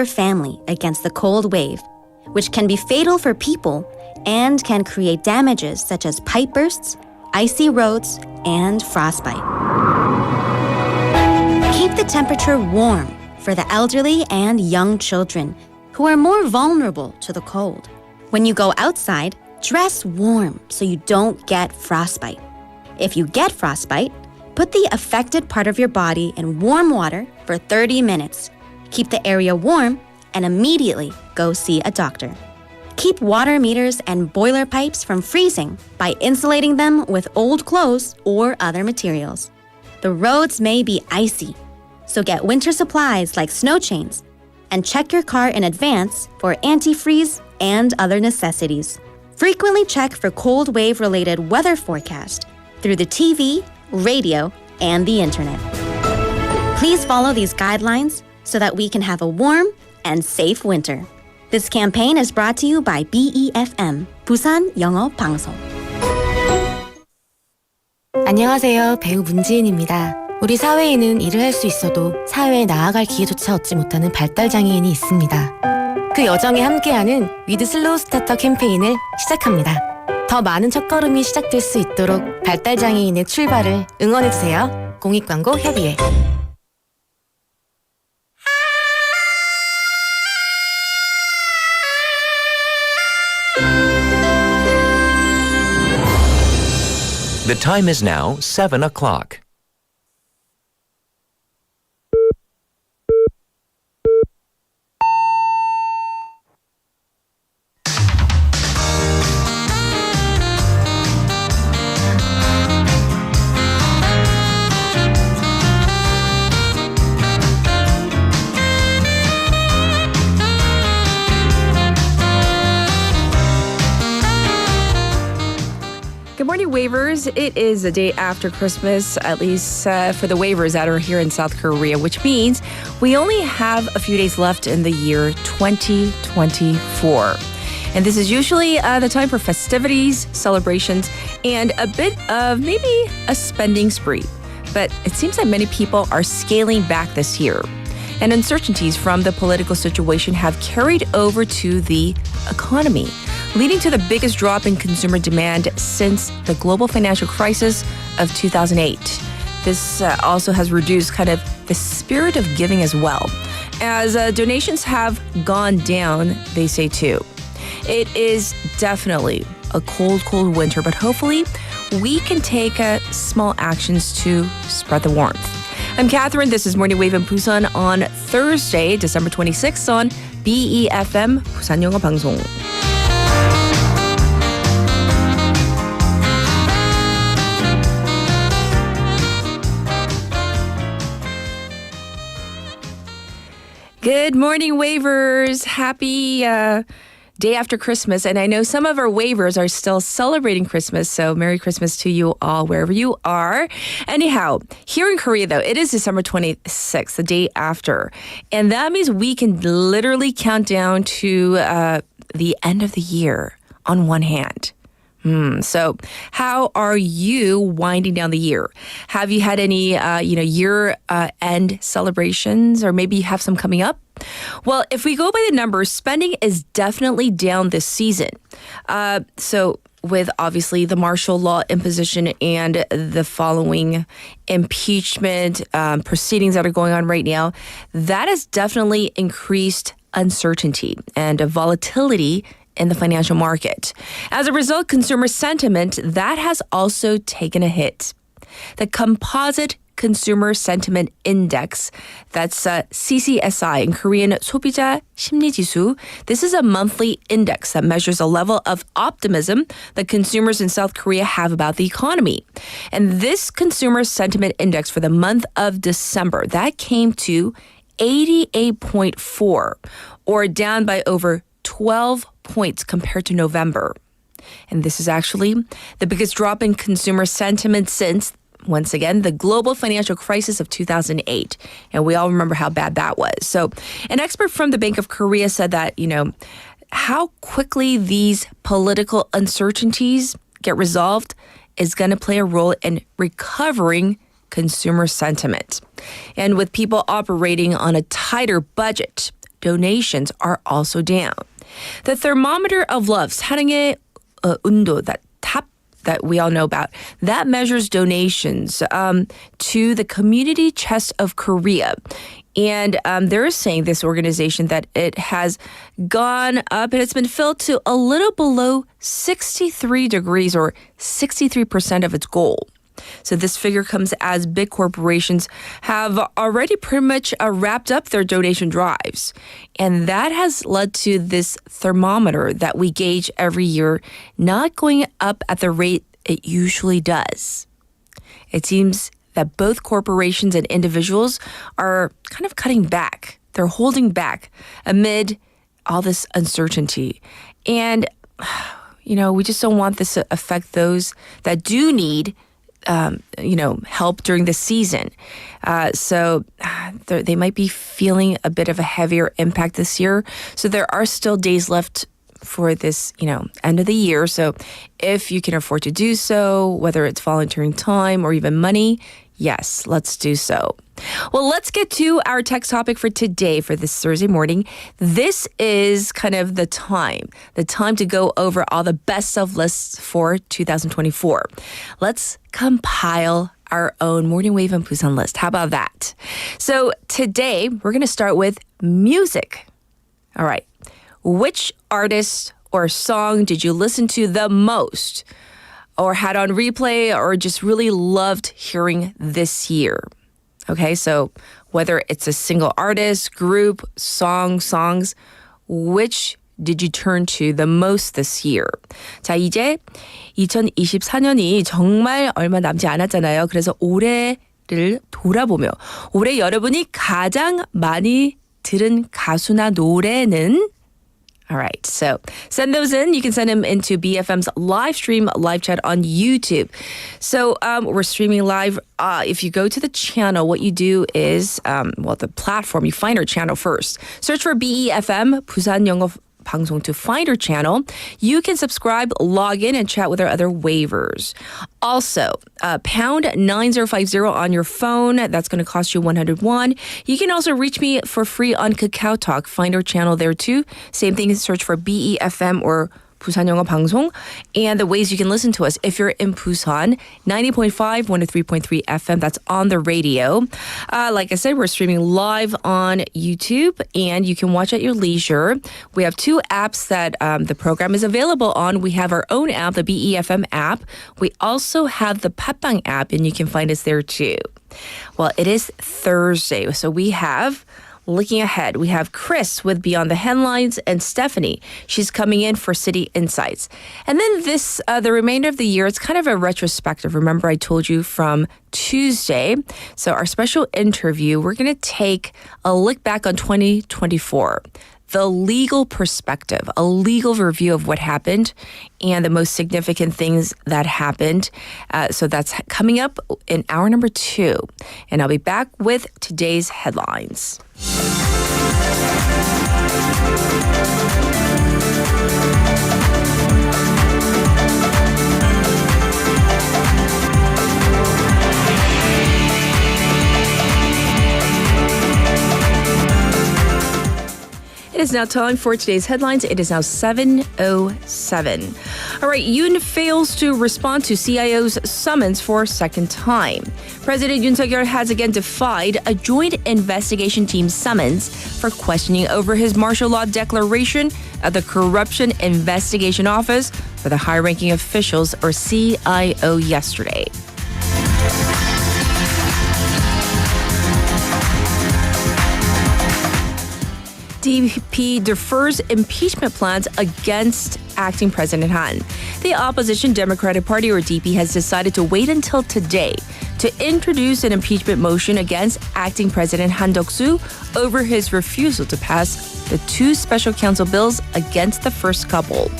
family against the cold wave, which can be fatal for people and can create damages such as pipe bursts, icy roads, and frostbite. Keep the temperature warm for the elderly and young children who are more vulnerable to the cold. When you go outside, dress warm so you don't get frostbite. If you get frostbite, put the affected part of your body in warm water for 30 minutes. Keep the area warm and immediately go see a doctor. Keep water meters and boiler pipes from freezing by insulating them with old clothes or other materials. The roads may be icy, so get winter supplies like snow chains and check your car in advance for antifreeze and other necessities. Frequently check for cold wave-related weather forecast through the TV, radio, and the internet. Please follow these guidelines so that we can have a warm and safe winter. This campaign is brought to you by BeFM, 부산영어방송. 안녕하세요. 배우 문지은입니다. 우리 사회에는 일을 할 수 있어도 사회에 나아갈 기회조차 얻지 못하는 발달장애인이 있습니다. 그 여정에 함께하는 위드 슬로우 스타터 캠페인을 시작합니다. 더 많은 첫걸음이 시작될 수 있도록 발달장애인의 출발을 응원해주세요. 공익광고 협의회. The time is now 7 o'clock. Good morning, wavers. It is the day after Christmas, at least for the wavers that are here in South Korea, which means we only have a few days left in the year 2024. And this is usually the time for festivities, celebrations, and a bit of maybe a spending spree. But it seems that many people are scaling back this year. And uncertainties from the political situation have carried over to the economy, leading to the biggest drop in consumer demand since the global financial crisis of 2008. This also has reduced kind of the spirit of giving as well, as donations have gone down, they say too. It is definitely a cold, cold winter, but hopefully we can take small actions to spread the warmth. I'm Catherine. This is Morning Wave in Busan on Thursday, December 26th on BeFM, 부산영어방송. Good morning, wavers. Happy day after Christmas. And I know some of our wavers are still celebrating Christmas, so Merry Christmas to you all wherever you are. Anyhow, here in Korea, though, it is December 26th, the day after. And that means we can literally count down to the end of the year on one hand. So how are you winding down the year? Have you had any, year-end celebrations, or maybe you have some coming up? Well, if we go by the numbers, spending is definitely down this season. So with obviously the martial law imposition and the following impeachment proceedings that are going on right now, that has definitely increased uncertainty and volatility in the financial market. As a result, consumer sentiment, that has also taken a hit. The Composite Consumer Sentiment Index, that's CCSI, in Korean 소비자 심리지수. This is a monthly index that measures a level of optimism that consumers in South Korea have about the economy. And this Consumer Sentiment Index for the month of December, that came to 88.4, or down by over 12 points compared to November. And this is actually the biggest drop in consumer sentiment since, once again, the global financial crisis of 2008. And we all remember how bad that was. So an expert from the Bank of Korea said that, how quickly these political uncertainties get resolved is going to play a role in recovering consumer sentiment. And with people operating on a tighter budget, donations are also down. The thermometer of love, 사랑의 온도, that we all know about, that measures donations to the Community Chest of Korea. And they're saying, this organization, that it has gone up and it's been filled to a little below 63 degrees or 63% of its goal. So this figure comes as big corporations have already pretty much wrapped up their donation drives. And that has led to this thermometer that we gauge every year not going up at the rate it usually does. It seems that both corporations and individuals are kind of cutting back. They're holding back amid all this uncertainty. And, we just don't want this to affect those that do need help during the season. So they might be feeling a bit of a heavier impact this year. So there are still days left for this, end of the year. So if you can afford to do so, whether it's volunteering time or even money, yes, let's do so. Well, let's get to our text topic for today, for this Thursday morning. This is kind of the time to go over all the best of lists for 2024. Let's compile our own Morning Wave and Busan list. How about that? So today, we're going to start with music. All right. Which artist or song did you listen to the most, or had on replay, or just really loved hearing this year? Okay, so whether it's a single artist, group, songs, which did you turn to the most this year? 자, 이제 2024년이 정말 얼마 남지 않았잖아요. 그래서 올해를 돌아보며 올해 여러분이 가장 많이 들은 가수나 노래는? All right, so send those in. You can send them into BeFM's live stream, live chat on YouTube. So we're streaming live. If you go to the channel, what you do is, the platform, you find our channel first. Search for BeFM, 부산영어방송 to find our channel. You can subscribe, log in, and chat with our other waivers. Also, pound 9050 on your phone. That's going to cost you 101. You can also reach me for free on Kakao Talk. Find our channel there too. Same thing, search for BeFM or 부산영어방송. And the ways you can listen to us if you're in Busan, 90.5, 103.3 FM. That's on the radio. Like I said, we're streaming live on YouTube, and you can watch at your leisure. We have two apps that the program is available on. We have our own app, the BeFM app. We also have the 팟빵 app, and you can find us there too. Well, it is Thursday, so we have... Looking ahead, we have Chris with Beyond the Headlines and Stephanie. She's coming in for City Insights. And then the remainder of the year, it's kind of a retrospective. Remember, I told you from Tuesday. So our special interview, we're going to take a look back on 2024. The legal perspective, a legal review of what happened and the most significant things that happened. So that's coming up in hour number 2. And I'll be back with today's headlines. It is now time for today's headlines. It is now 7:07. All right, Yoon fails to respond to CIO's summons for a second time. President Yoon Suk-yeol has again defied a joint investigation team's summons for questioning over his martial law declaration at the Corruption Investigation Office for the high-ranking officials, or CIO, yesterday. DP defers impeachment plans against acting President Han. The opposition Democratic Party, or DP, has decided to wait until today to introduce an impeachment motion against acting President Han Duck-soo over his refusal to pass the 2 special counsel bills against the first couple.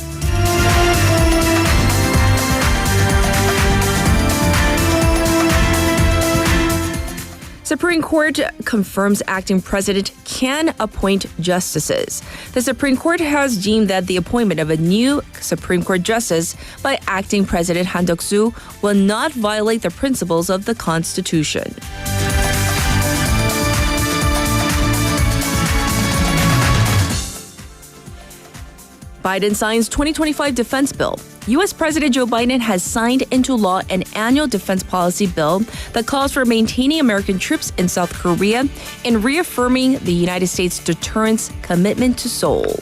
Supreme Court confirms acting president can appoint justices. The Supreme Court has deemed that the appointment of a new Supreme Court justice by acting President Han Duck-soo will not violate the principles of the Constitution. Biden signs 2025 defense bill. U.S. President Joe Biden has signed into law an annual defense policy bill that calls for maintaining American troops in South Korea and reaffirming the United States' deterrence commitment to Seoul.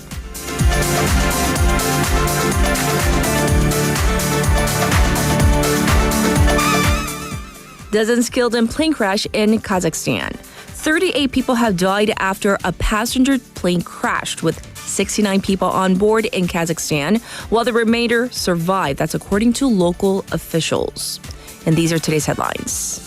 Dozens killed in plane crash in Kazakhstan. 38 people have died after a passenger plane crashed with 69 people on board in Kazakhstan, while the remainder survived. That's according to local officials. And these are today's headlines.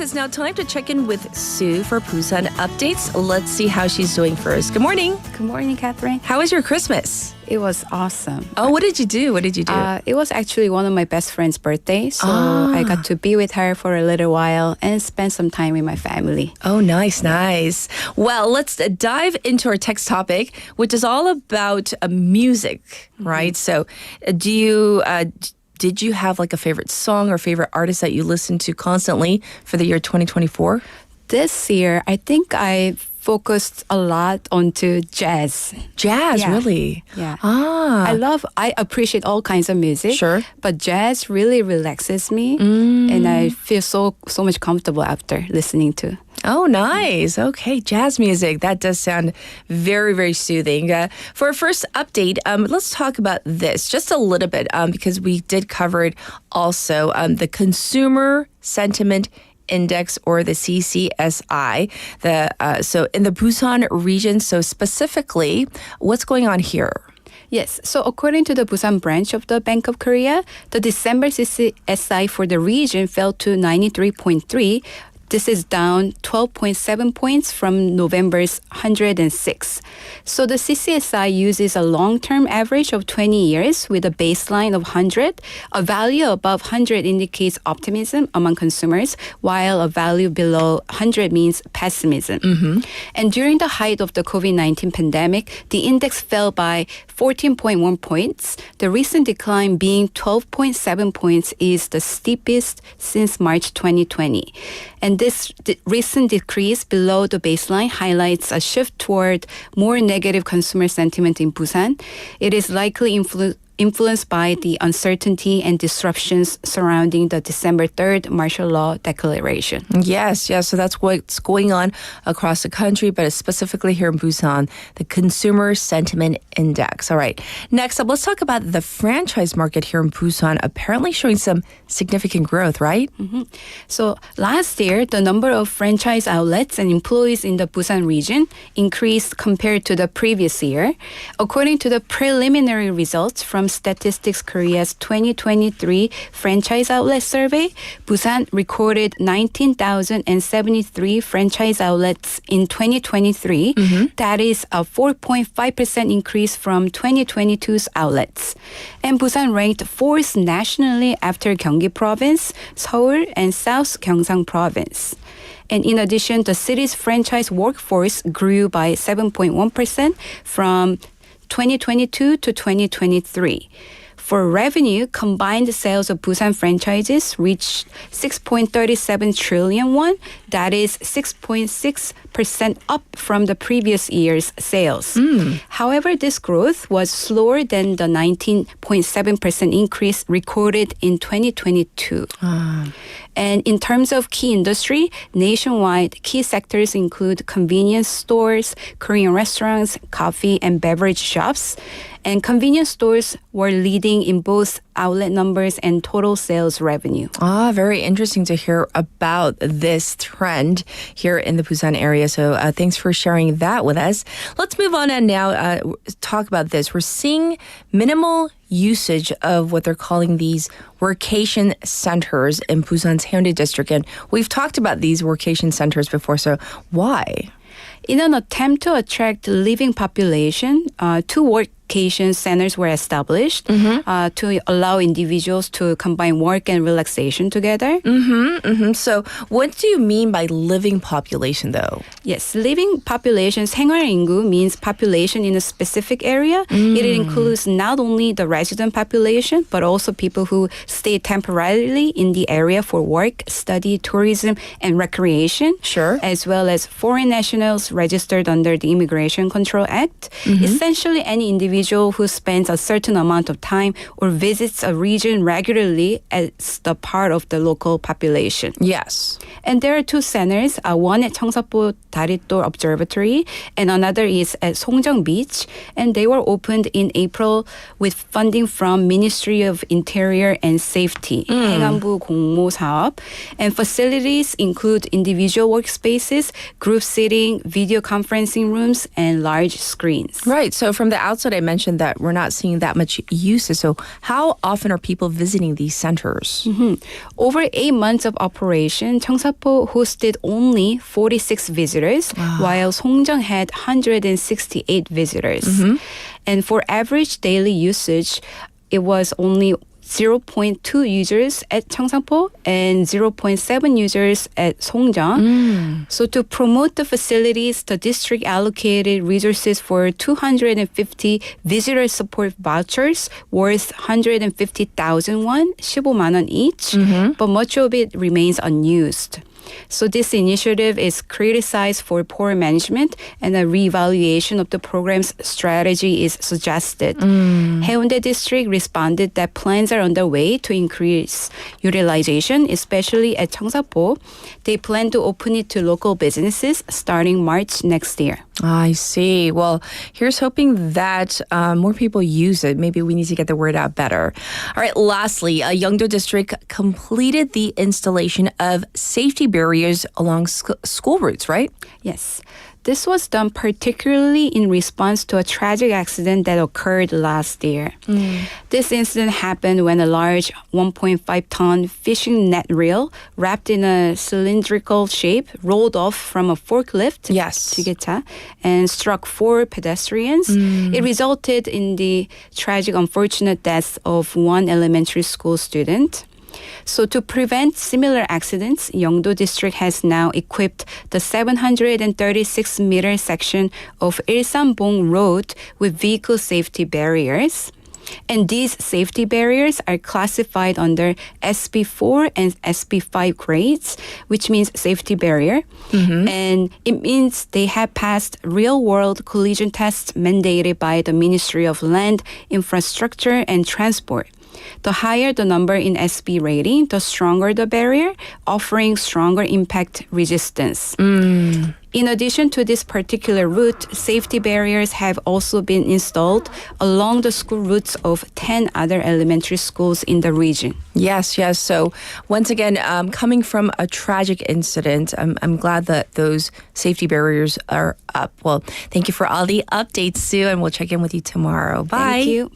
It's now time to check in with Sue for Busan updates. Let's see how she's doing first. Good morning. Good morning, Catherine. How was your Christmas? It was awesome. Oh, what did you do? It was actually one of my best friend's birthday, so I got to be with her for a little while and spend some time with my family. Oh, nice. Well, let's dive into our text topic, which is all about music, right? So did you have like a favorite song or favorite artist that you listen to constantly for the year 2024? This year, I think I focused a lot onto jazz. Jazz, Yeah. really? Yeah. Ah. I appreciate all kinds of music. Sure. But jazz really relaxes me and I feel so much comfortable after listening to. Oh, nice. Okay, jazz music. That does sound very, very soothing. For our first update, let's talk about this just a little bit because we did cover it also. The Consumer Sentiment Index, or the CCSI. So in the Busan region, so specifically, what's going on here? Yes. So according to the Busan branch of the Bank of Korea, the December CCSI for the region fell to 93.3. This is down 12.7 points from November's 106. So the CCSI uses a long-term average of 20 years with a baseline of 100. A value above 100 indicates optimism among consumers, while a value below 100 means pessimism. And during the height of the COVID-19 pandemic, the index fell by 14.1 points. The recent decline being 12.7 points is the steepest since March 2020. And this recent decrease below the baseline highlights a shift toward more negative consumer sentiment in Busan. It is likely influenced by the uncertainty and disruptions surrounding the December 3rd martial law declaration. Yes. So that's what's going on across the country, but specifically here in Busan, the Consumer Sentiment Index. All right. Next up, let's talk about the franchise market here in Busan, apparently showing some significant growth, right? So last year, the number of franchise outlets and employees in the Busan region increased compared to the previous year. According to the preliminary results from Statistics Korea's 2023 franchise outlet survey, Busan recorded 19,073 franchise outlets in 2023. That is a 4.5% increase from 2022's outlets. And Busan ranked fourth nationally after Gyeonggi Province, Seoul, and South Gyeongsang Province. And in addition, the city's franchise workforce grew by 7.1% from 2022 to 2023. For revenue, combined sales of Busan franchises reached 6.37 trillion won. That is 6.6% up from the previous year's sales. However, this growth was slower than the 19.7% increase recorded in 2022. And in terms of key industry, nationwide, key sectors include convenience stores, Korean restaurants, coffee and beverage shops. And convenience stores were leading in both outlet numbers and total sales revenue. Very interesting to hear about this trend here in the Busan area. So thanks for sharing that with us. Let's move on and now talk about this. We're seeing minimal usage of what they're calling these workation centers in Busan's Haeundae district. And we've talked about these workation centers before. So why? In an attempt to attract living population to work education centers were established to allow individuals to combine work and relaxation together. So what do you mean by living population though? Yes, living population, 생활 인구 means population in a specific area. It includes not only the resident population, but also people who stay temporarily in the area for work, study, tourism, and recreation. Sure. As well as foreign nationals registered under the Immigration Control Act. Essentially, any individual who spends a certain amount of time or visits a region regularly as the part of the local population. Yes. And there are two centers, one at 청사포 다리돌 Observatory and another is at 송정 Beach. And they were opened in April with funding from Ministry of Interior and Safety, 행안부 공모사업. And facilities include individual workspaces, group seating, video conferencing rooms, and large screens. Right. So from the outside, I mentioned that we're not seeing that much usage. So how often are people visiting these centers? Over 8 months of operation, 청사포 hosted only 46 visitors, while 송정 had 168 visitors. And for average daily usage, it was only 0.2 users at 청사포 and 0.7 users at 송정. So to promote the facilities, the district allocated resources for 250 visitor support vouchers worth 150,000 won, 15만 원 each, but much of it remains unused. So this initiative is criticized for poor management and a reevaluation of the program's strategy is suggested. Haeundae District responded that plans are underway to increase utilization, especially at 청사포. They plan to open it to local businesses starting March next year. I see. Well, here's hoping that more people use it. Maybe we need to get the word out better. All right, lastly, Yeongdo District completed the installation of safety barriers along school routes, right? Yes. This was done particularly in response to a tragic accident that occurred last year. This incident happened when a large 1.5-ton fishing net reel wrapped in a cylindrical shape rolled off from a forklift Yes. 지게차, and struck 4 pedestrians. It resulted in the tragic, unfortunate death of one elementary school student. So to prevent similar accidents, Yeongdo District has now equipped the 736-meter section of Ilsanbong Road with vehicle safety barriers. And these safety barriers are classified under SB4 and SB5 grades, which means safety barrier. And it means they have passed real-world collision tests mandated by the Ministry of Land, Infrastructure, and Transport. The higher the number in SB rating, the stronger the barrier, offering stronger impact resistance. In addition to this particular route, safety barriers have also been installed along the school routes of 10 other elementary schools in the region. Yes. So once again, coming from a tragic incident, I'm glad that those safety barriers are up. Well, thank you for all the updates, Sue, and we'll check in with you tomorrow. Bye. Thank you.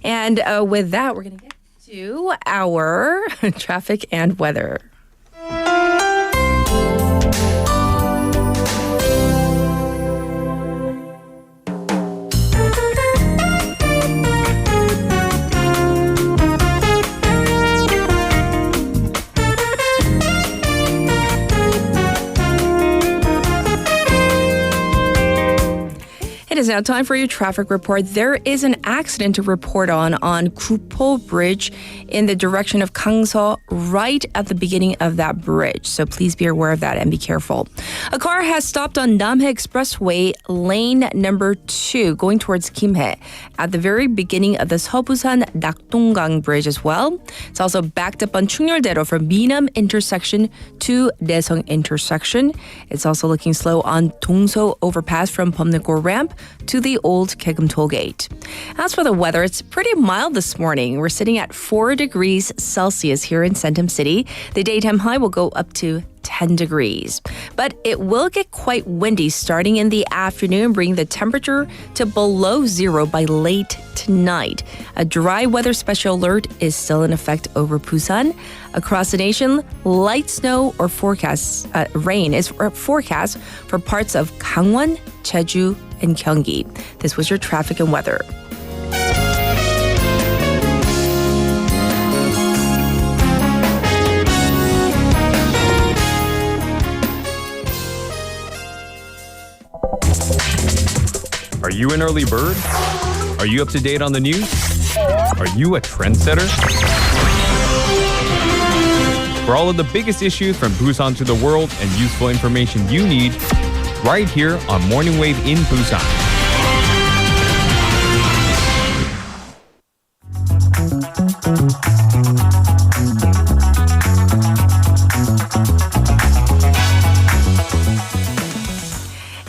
And with that, we're going to get to our traffic and weather. It is now time for your traffic report. There is an accident to report on Gupo Bridge in the direction of Gangso, right at the beginning of that bridge. So please be aware of that and be careful. A car has stopped on Namhae Expressway, lane number 2, going towards Kimhae, at the very beginning of the Seobusan Nakdonggang Bridge as well. It's also backed up on Chungnyeoldaero from Minam intersection to Daesung intersection. It's also looking slow on Dongso overpass from Pyeongnakgo ramp to the old Kegum tollgate. As for the weather, it's pretty mild this morning. We're sitting at 4 degrees Celsius here in Centum City. The daytime high will go up to 10 degrees. But it will get quite windy starting in the afternoon, bringing the temperature to below 0 by late tonight. A dry weather special alert is still in effect over Busan. Across the nation, light snow or rain is forecast for parts of Gangwon, Jeju, and Gyeonggi. This was your traffic and weather. Are you an early bird? Are you up to date on the news? Are you a trendsetter? For all of the biggest issues from Busan to the world and useful information you need, right here on Morning Wave in Busan.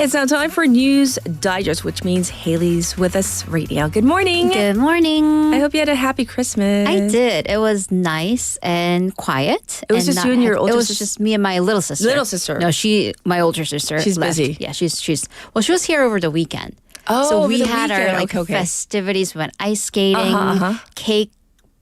It's now time for News Digest, which means Haley's with us right now. Good morning. Good morning. I hope you had a happy Christmas. I did. It was nice and quiet. It was just you and your older sister? It was just me and my little sister. Little sister. No, my older sister. She's left. busy. Yeah, she was here over the weekend. Oh, so over we the had weekend. our Okay. festivities. We went ice skating, cake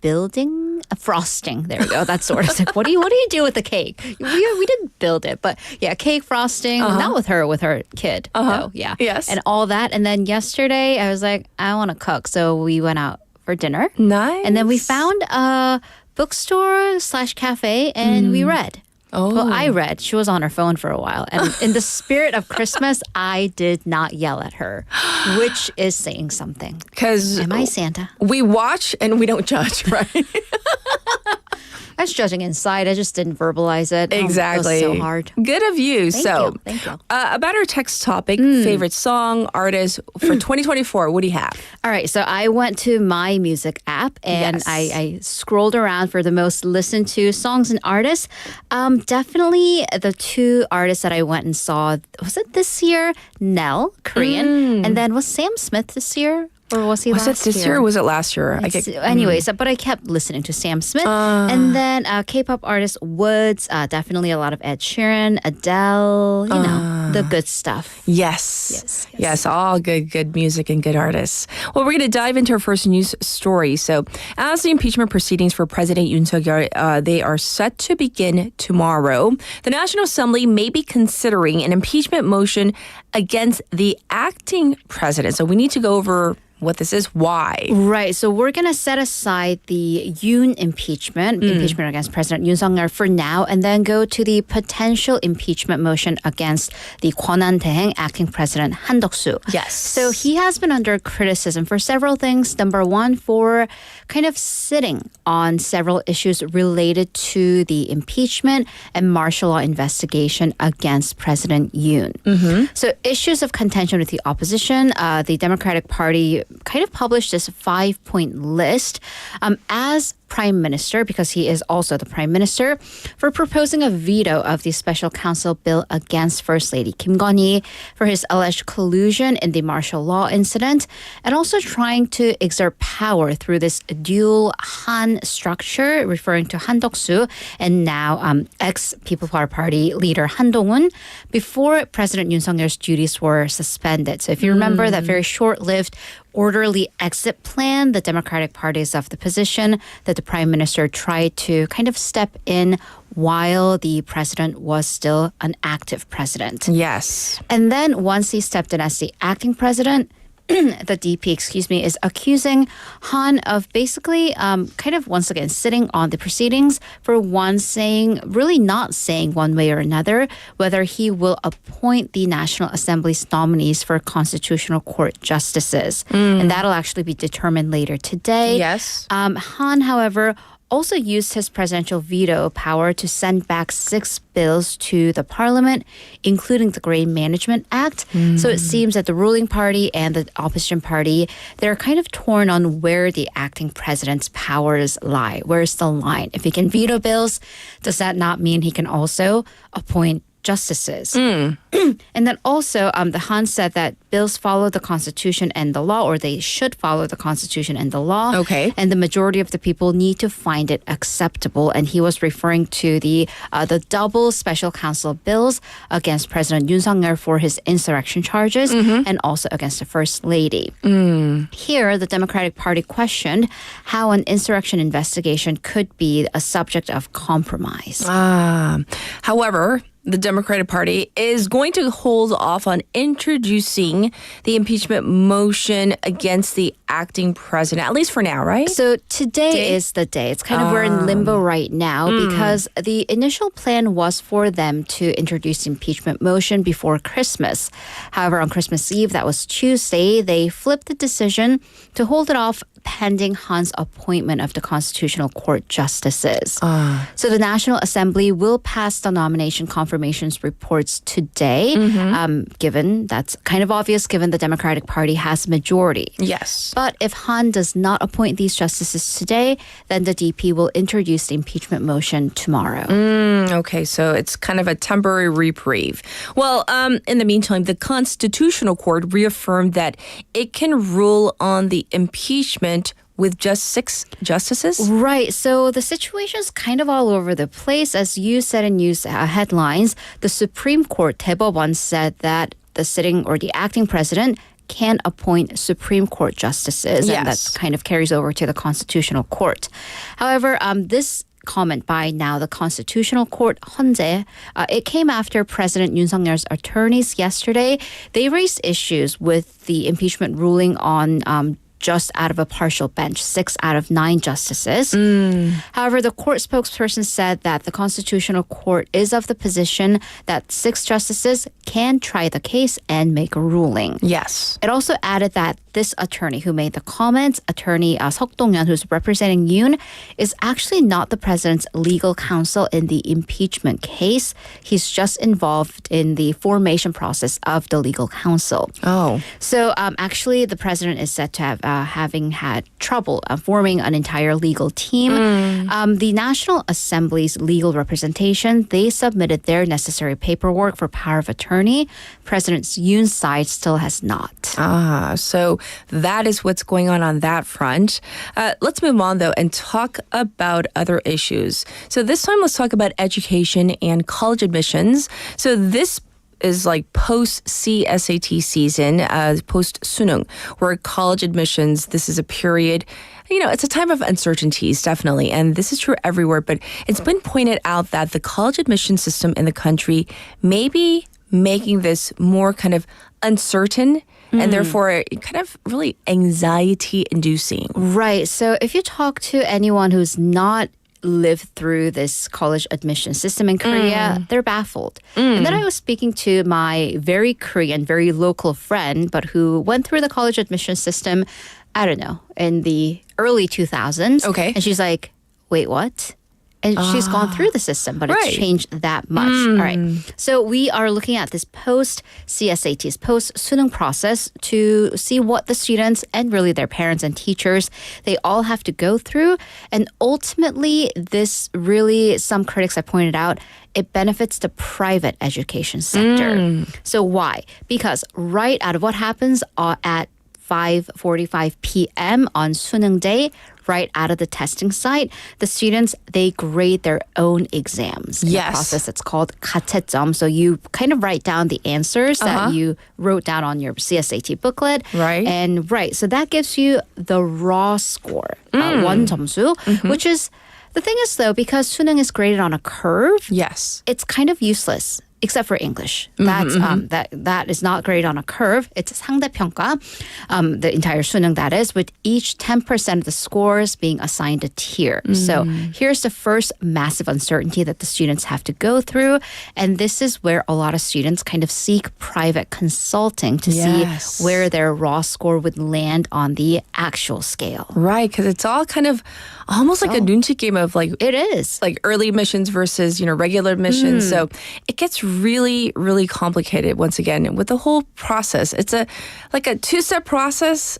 building, frosting. There we go. That's sort of like, what do you do with the cake? We didn't build it, but yeah, cake frosting. Not with her kid. Though, yeah. Yes. And all that. And then yesterday, I was like, I want to cook, so we went out for dinner. Nice. And then we found a bookstore/cafe, and we read. Oh. Well, I read. She was on her phone for a while. And in the spirit of Christmas, I did not yell at her, which is saying something. Because Am I Santa? we watch and we don't judge, right? I was judging inside. I just didn't verbalize it. Exactly. It was so hard. Good of you. Thank you. About our text topic, favorite song, artist for 2024, what do you have? All right. So I went to my music app and Yes. I scrolled around for the most listened to songs and artists. Definitely the two artists that I went and saw, was it this year? Nell, Korean. And then was Sam Smith this year? Or was he Was it last this year or was it last year? Anyways, but I kept listening to Sam Smith. And then K-pop artist Woods, definitely a lot of Ed Sheeran, Adele, you know, the good stuff. Yes, all good music and good artists. Well, we're going to dive into our first news story. So, as the impeachment proceedings for President Yoon Suk-yeol, they are set to begin tomorrow. The National Assembly may be considering an impeachment motion against the acting president. So, we need to go over what this is, why. Right. So we're going to set aside the Yoon impeachment against President Yoon Suk-yeol for now, and then go to the potential impeachment motion against the Kwon Han-taeng acting president Han Duk-soo. Yes. So he has been under criticism for several things. Number one, for kind of sitting on several issues related to the impeachment and martial law investigation against President Yoon. So issues of contention with the opposition, the Democratic Party kind of published this 5-point list as prime minister, because he is also the prime minister, for proposing a veto of the special counsel bill against First Lady Kim Gon-hee for his alleged collusion in the martial law incident, and also trying to exert power through this dual Han structure, referring to Han Duk-soo and now ex-People Power Party leader Han Dong-un, before President Yoon Suk-yeol's duties were suspended. So if you remember that very short-lived orderly exit plan, the Democratic Party is of the position that the prime minister tried to kind of step in while the president was still an active president. Yes. And then once he stepped in as the acting president, the DP, is accusing Han of basically kind of once again sitting on the proceedings for really not saying one way or another whether he will appoint the National Assembly's nominees for Constitutional Court justices. And that'll actually be determined later today. Yes. Han, however, also used his presidential veto power to send back 6 bills to the parliament, including the Grain Management Act. So it seems that the ruling party and the opposition party, they're kind of torn on where the acting president's powers lie. Where's the line? If he can veto bills, does that not mean he can also appoint justices? And then also, the Han said that bills follow the Constitution and the law, or they should follow the Constitution and the law. Okay. And the majority of the people need to find it acceptable. And he was referring to the double special counsel bills against President Yoon Suk-yeol for his insurrection charges and also against the First Lady. Here, the Democratic Party questioned how an insurrection investigation could be a subject of compromise. However, the Democratic Party is going to hold off on introducing ruling the impeachment motion against the acting president, at least for now, right? So today is the day. It's kind of we're in limbo right now because the initial plan was for them to introduce the impeachment motion before Christmas. However, on Christmas Eve, that was Tuesday, they flipped the decision to hold it off pending Han's appointment of the Constitutional Court justices. So the National Assembly will pass the nomination confirmations reports today, given that's kind of obvious given the Democratic Party has majority. Yes. But if Han does not appoint these justices today, then the DP will introduce the impeachment motion tomorrow. Okay, so it's kind of a temporary reprieve. Well, in the meantime, the Constitutional Court reaffirmed that it can rule on the impeachment with just 6 justices? Right. So the situation is kind of all over the place. As you said in news headlines, the Supreme Court, 대법원, said that the sitting or the acting president can appoint Supreme Court justices. Yes. And that kind of carries over to the Constitutional Court. However, this comment by now the Constitutional Court 헌재, it came after President Yoon Suk-yeol's attorneys yesterday. They raised issues with the impeachment ruling on just out of a partial bench, 6 out of 9 justices. However, the court spokesperson said that the Constitutional Court is of the position that 6 justices can try the case and make a ruling. Yes. It also added that this attorney who made the comments, attorney Seok Dong-yeon, who's representing Yoon, is actually not the president's legal counsel in the impeachment case. He's just involved in the formation process of the legal counsel. Oh. So actually, the president is said to have having had trouble forming an entire legal team. The National Assembly's legal representation, they submitted their necessary paperwork for power of attorney. President Yoon's side still has not. So that is what's going on that front. Let's move on, though, and talk about other issues. So this time, let's talk about education and college admissions. So this is like post-CSAT season, post-Sunung, where college admissions, this is a period, it's a time of uncertainties, definitely. And this is true everywhere. But it's been pointed out that the college admission system in the country may be making this more kind of uncertain and therefore kind of really anxiety-inducing. Right. So if you talk to anyone who's not lived through this college admission system in Korea, they're baffled. And then I was speaking to my very Korean, very local friend, but who went through the college admission system, I don't know, in the early 2000s. Okay. And she's like, wait, what? And she's gone through the system, but Right. it's changed that much. All right. So we are looking at this post-CSATs, post-Sunung process to see what the students and really their parents and teachers, they all have to go through. And ultimately, this really, some critics have pointed out, it benefits the private education sector. So why? Because right out of what happens at 5:45 p.m. on Sunung Day, right out of the testing site, the students, they grade their own exams. In Yes. a process it's called 가채점. So you kind of write down the answers that you wrote down on your CSAT booklet. Right. And so that gives you the raw score, 원점수, which is, the thing is though, because Sunung is graded on a curve, Yes. it's kind of useless. Except for English. That's that is not graded on a curve. It's 상대평가, the entire 수능 that is, with each 10% of the scores being assigned a tier. So here's the first massive uncertainty that the students have to go through. And this is where a lot of students kind of seek private consulting to Yes. see where their raw score would land on the actual scale. Right, because it's all kind of almost like a 눈치 game of like It is. like early admissions versus regular admissions. So it gets really, really complicated once again with the whole process. It's a 2-step process.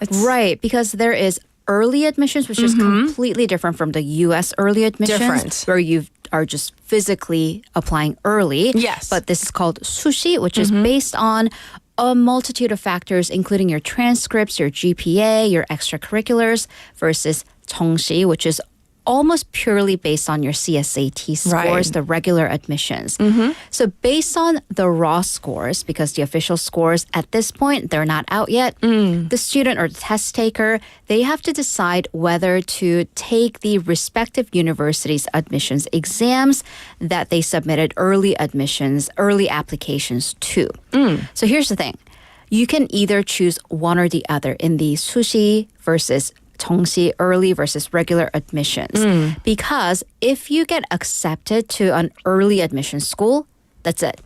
It's Right, because there is early admissions, which is completely different from the U.S. early admissions, Different. where you are just physically applying early. Yes. But this is called 수시, which is based on a multitude of factors, including your transcripts, your GPA, your extracurriculars, versus 정시, which is almost purely based on your CSAT scores, Right. the regular admissions. So based on the raw scores, because the official scores at this point, they're not out yet, the student or the test taker, they have to decide whether to take the respective universities' admissions exams that they submitted early admissions, early applications to. So here's the thing. you can either choose one or the other in the 수시 versus 정시, early versus regular admissions. Because if you get accepted to an early admission school, that's it.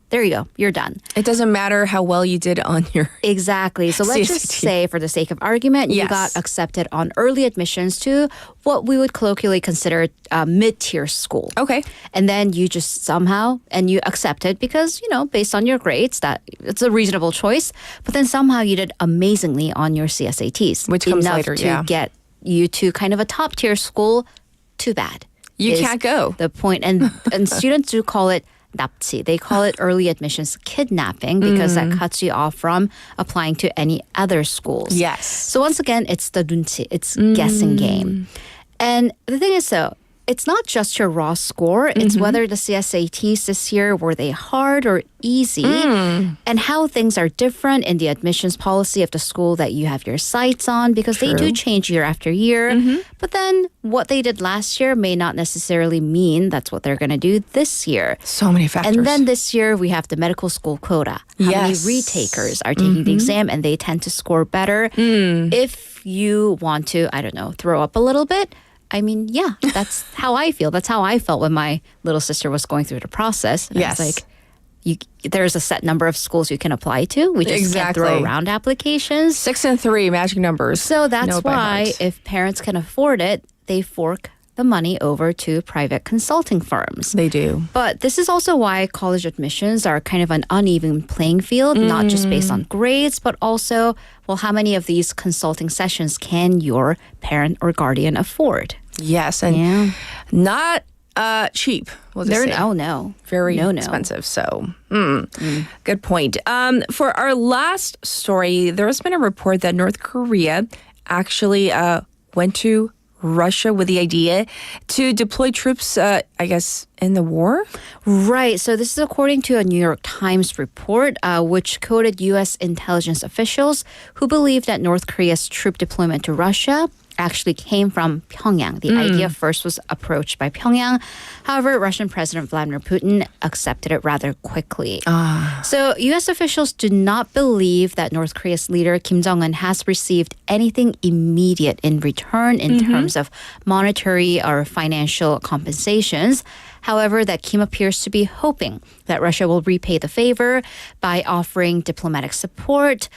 There you go. You're done. It doesn't matter how well you did on your Exactly. So let's just CSAT. say, for the sake of argument, you Yes. got accepted on early admissions to what we would colloquially consider mid-tier school. Okay. And then you just somehow, and you accepted because, based on your grades, that it's a reasonable choice. But then somehow you did amazingly on your CSATs. Which comes enough later, to yeah. get you to kind of a top-tier school. Too bad. You is can't go. The point. And students do call it 납치. They call it early admissions kidnapping because that cuts you off from applying to any other schools. Yes. So once again, it's the 눈치. It's guessing game. And the thing is, though, it's not just your raw score. It's whether the CSATs this year, were they hard or easy, and how things are different in the admissions policy of the school that you have your sights on, because they do change year after year. But then what they did last year may not necessarily mean that's what they're going to do this year. So many factors. And then this year we have the medical school quota. How many Yes. retakers are taking the exam, and they tend to score better. If you want to, I don't know, throw up a little bit, I mean, yeah, that's how I feel. That's how I felt when my little sister was going through the process. And Yes. I was like, there's a set number of schools you can apply to. We just can't throw Exactly. around applications. 6 and 3 magic numbers. So that's Know by why heart. if parents can afford it, they fork the money over to private consulting firms. They do. But this is also why college admissions are kind of an uneven playing field, not just based on grades, but also, well, how many of these consulting sessions can your parent or guardian afford? Yes, and Yeah. not cheap. We'll just say. Oh, no. Very No. expensive. So, good point. For our last story, there has been a report that North Korea actually went to Russia with the idea to deploy troops, I guess, in the war? Right. So this is according to a New York Times report, which quoted U.S. intelligence officials who believe that North Korea's troop deployment to Russia actually came from Pyongyang. The idea first was approached by Pyongyang. However, Russian President Vladimir Putin accepted it rather quickly. So U.S. officials do not believe that North Korea's leader Kim Jong-un has received anything immediate in return in terms of monetary or financial compensations. However, that Kim appears to be hoping that Russia will repay the favor by offering diplomatic support,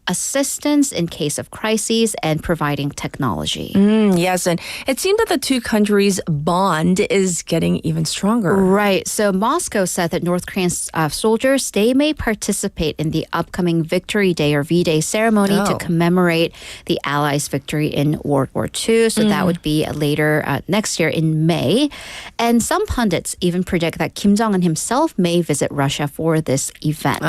assistance in case of crises, and providing technology. Yes, and it seems that the two countries' bond is getting even stronger. Right. So Moscow said that North Korean soldiers, they may participate in the upcoming Victory Day or V-Day ceremony to commemorate the Allies' victory in World War II. So that would be later next year in May. And some pundits even predict that Kim Jong-un himself may visit Russia for this event.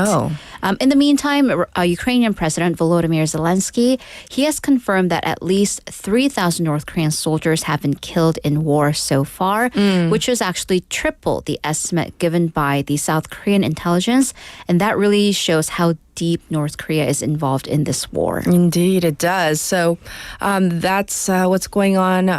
In the meantime, Ukrainian President Volodymyr Zelensky, he has confirmed that at least 3,000 North Korean soldiers have been killed in war so far, which is actually triple the estimate given by the South Korean intelligence. And that really shows how deep North Korea is involved in this war. Indeed, it does. So that's what's going on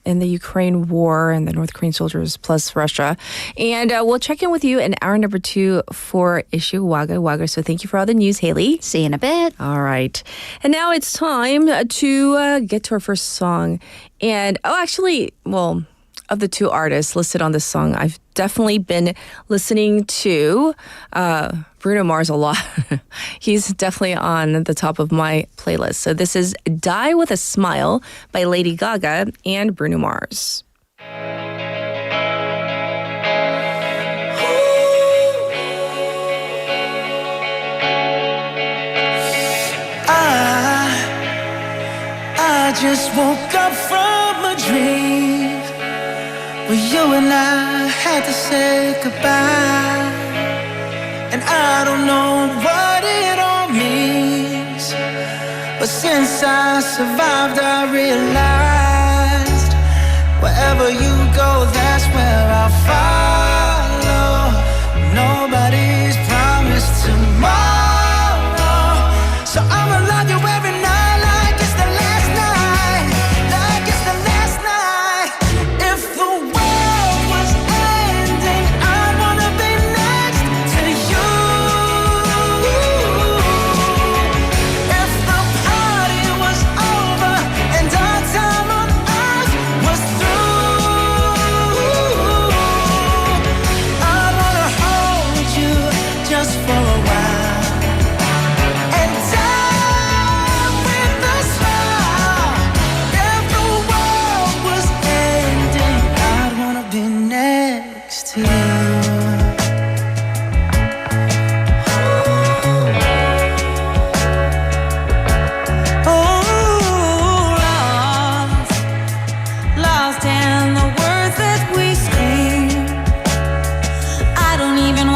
in the Ukraine war and the North Korean soldiers plus Russia. And we'll check in with you in hour number 2 for Issue Wagga Wagga. So thank you for all the news, Haley. See you in a bit. All right. And now it's time to get to our first song. And, of the two artists listed on this song, I've definitely been listening to Bruno Mars a lot. He's definitely on the top of my playlist. So this is Die With a Smile by Lady Gaga and Bruno Mars. I just woke up from a dream where you and I had to say goodbye. And I don't know what it all means, but since I survived I realized wherever you go, that's where I'll follow. Nobody's promised tomorrow, so I'ma love you every night like it's the last night, like it's the last night. If the world was ending, I wanna be next to you.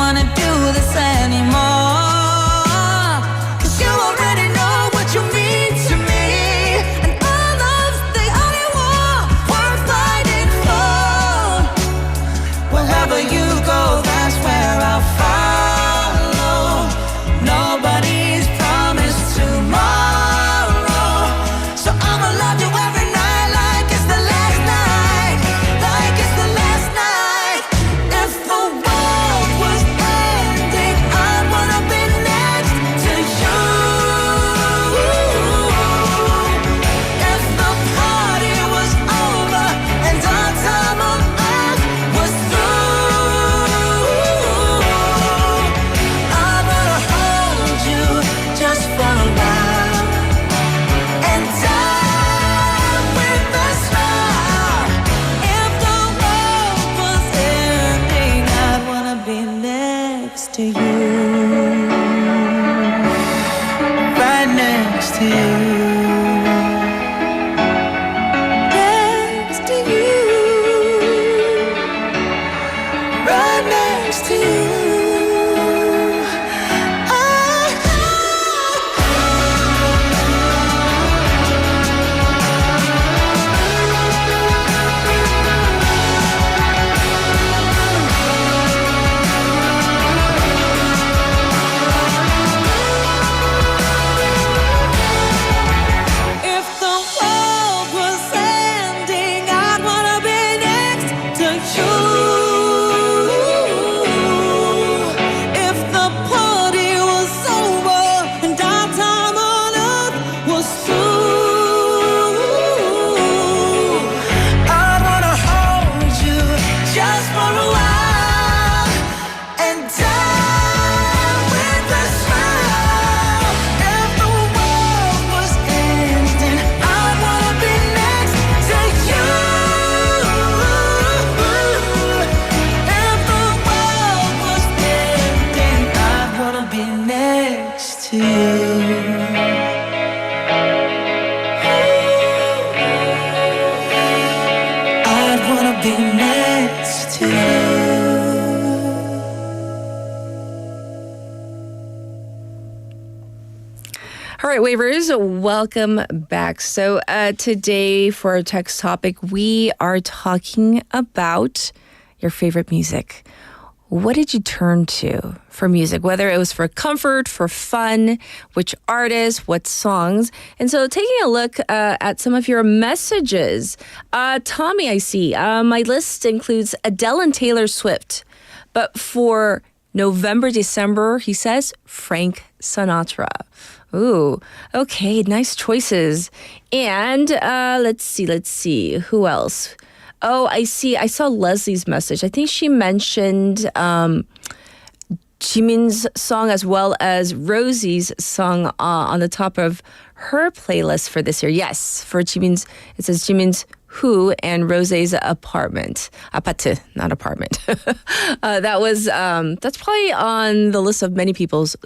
wanna do this anymore. 'Cause you already know what you mean to me, and our love's the only war we're fighting for. Wherever you go, that's where I'll follow. Nobody's promised tomorrow, so I'ma love you every night like it's the last night, like it's the last night. If the world was ending, I wanna be next to you. If the party was over and our time on earth was through, I wanna hold you just for a while and die with a smile. If the world was ending, I'd wanna be next to you, right next to you, next to you, right next to you. If the world was ending, I'd wanna be next to you. If the party was over and our time on earth was through, I'd wanna hold you just for a while and die with a smile. If the world was ending, I'd wanna be next to you. If the world was ending, I'd wanna be next to you. I'd wanna be next to you. All right, Wavers, welcome back. So today for our text topic, we are talking about your favorite music. What did you turn to for music? Whether it was for comfort, for fun, which artists, what songs. And so taking a look at some of your messages. Tommy, I see. My list includes Adele and Taylor Swift. But for November, December, he says Frank Sinatra. Ooh, okay, nice choices. And let's see, who else? Oh, I see. I saw Leslie's message. I think she mentioned Jimin's song as well as Rosie's song on the top of her playlist for this year. Yes, for Jimin's, it says Jimin's Who and Rose's Aparte, not apartment. That's probably on the list of many people's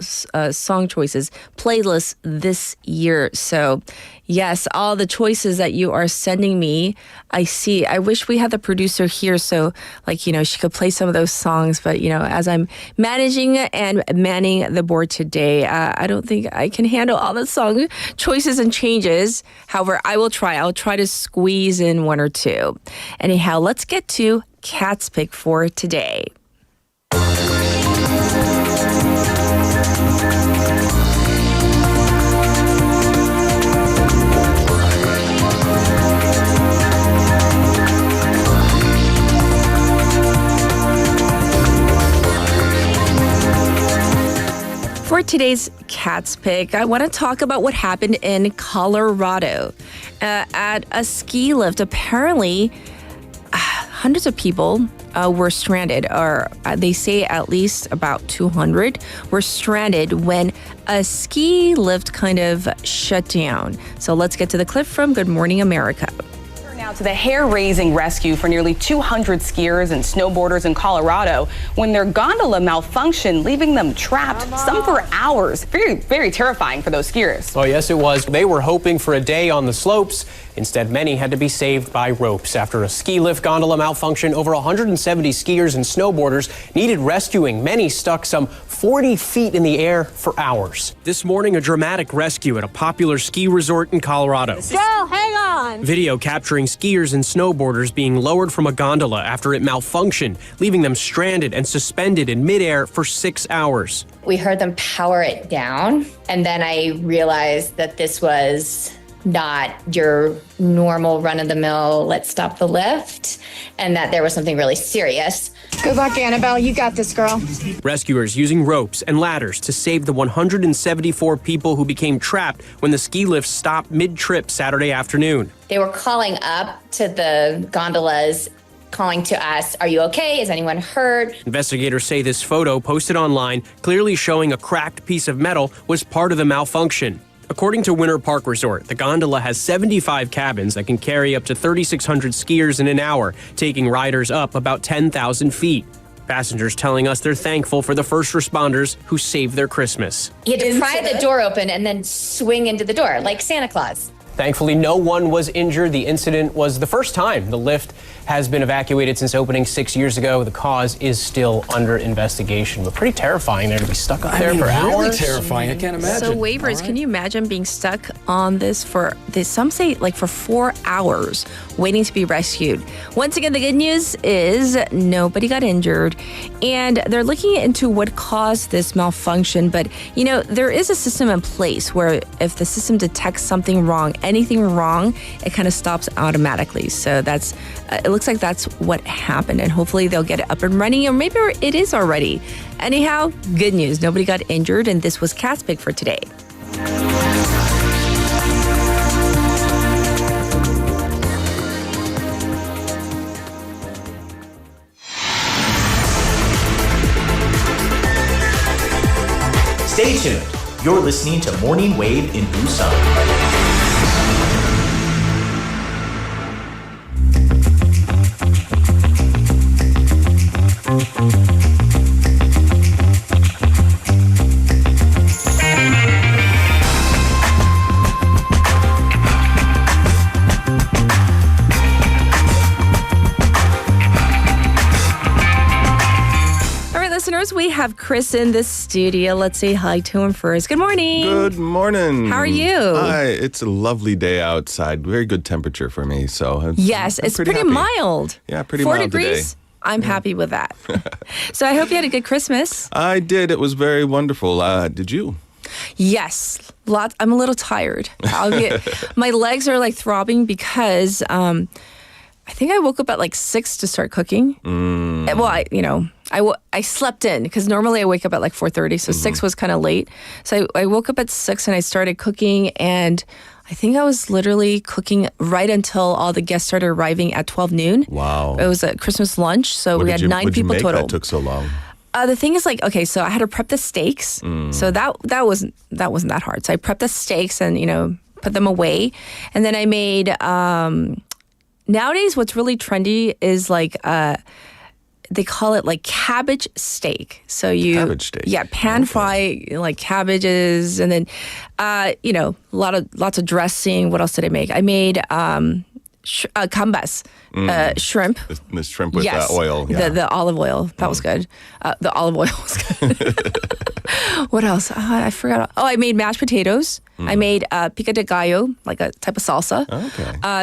song choices, playlists this year. So yes, all the choices that you are sending me, I see. I wish we had the producer here so she could play some of those songs. But, as I'm managing and manning the board today, I don't think I can handle all the song choices and changes. However, I'll try to squeeze in one or two. Anyhow, let's get to Cat's Pick for today. For today's Cat's Pick, I want to talk about what happened in Colorado at a ski lift. Apparently, hundreds of people were stranded, or they say at least about 200 were stranded when a ski lift kind of shut down. So let's get to the clip from Good Morning America. Now Now to the hair-raising rescue for nearly 200 skiers and snowboarders in Colorado when their gondola malfunctioned, leaving them trapped, some for hours. Very, very terrifying for those skiers. Oh, yes, it was. They were hoping for a day on the slopes. Instead, many had to be saved by ropes. After a ski lift gondola malfunction, over 170 skiers and snowboarders needed rescuing. Many stuck some 40 feet in the air for hours. This morning, a dramatic rescue at a popular ski resort in Colorado. Girl, hang on! Video capturing skiers and snowboarders being lowered from a gondola after it malfunctioned, leaving them stranded and suspended in midair for 6 hours. We heard them power it down, and then I realized that this was not your normal run-of-the-mill, let's stop the lift, and that there was something really serious. Good luck, Annabelle. You got this, girl. Rescuers using ropes and ladders to save the 174 people who became trapped when the ski lift stopped mid-trip Saturday afternoon. They were calling up to the gondolas, calling to us, are you okay? Is anyone hurt? Investigators say this photo posted online, clearly showing a cracked piece of metal, was part of the malfunction. According to Winter Park Resort, the gondola has 75 cabins that can carry up to 3,600 skiers in an hour, taking riders up about 10,000 feet. Passengers telling us they're thankful for the first responders who saved their Christmas. You had to pry the door open and then swing into the door, like Santa Claus. Thankfully, no one was injured. The incident was the first time the lift has been evacuated since opening 6 years ago. The cause is still under investigation, but pretty terrifying there to be stuck up there for hours. Really terrifying. I can't imagine. So waivers, can you imagine being stuck on this for some say like for 4 hours waiting to be rescued? Once again, the good news is nobody got injured, and they're looking into what caused this malfunction. But you know, there is a system in place where if the system detects something wrong, anything wrong, it kind of stops automatically. So that's it looks like that's what happened, and hopefully they'll get it up and running, or maybe it is already. Anyhow, good news. Nobody got injured, and this was Cat's Pick for today. Stay tuned. You're listening to Morning Wave in Busan. We have Chris in the studio. Let's say hi to him first. Good morning. Good morning. How are you? Hi. It's a lovely day outside. Very good temperature for me. So yes, it's pretty mild. Yeah, pretty 4 mild degrees. Today. I'm happy with that. So I hope you had a good Christmas. I did. It was very wonderful. Did you? Yes. I'm a little tired. My legs are like throbbing because I think I woke up at like 6 to start cooking. Well, I slept in because normally I wake up at like 4:30, so 6 was kind of late. So I woke up at 6 and I started cooking, and I think I was literally cooking right until all the guests started arriving at 12 noon. Wow. It was a Christmas lunch, so we had 9 people total. That took so long? The thing is, like, okay, so I had to prep the steaks. So that wasn't that hard. So I prepped the steaks and, put them away. And then I made, nowadays what's really trendy is like, they call it like cabbage steak. So cabbage steak. Yeah, pan fry like cabbages, and then lots of dressing. What else did I make? I made gambas, shrimp. The shrimp with oil. Yeah. The olive oil. That was good. The olive oil was good. What else? I forgot. Oh, I made mashed potatoes. I made pico de gallo, like a type of salsa,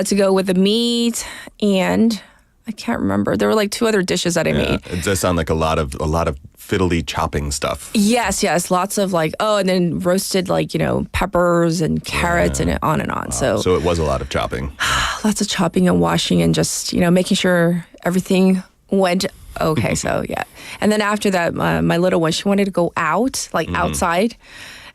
to go with the meat, and I can't remember. There were like 2 other dishes that I made. It does sound like a lot of fiddly chopping stuff. Yes, lots of like and then roasted like peppers and carrots and on and on. Wow. So it was a lot of chopping. Lots of chopping and washing and just making sure everything went Okay, so yeah. And then after that, my little one, she wanted to go out, like outside.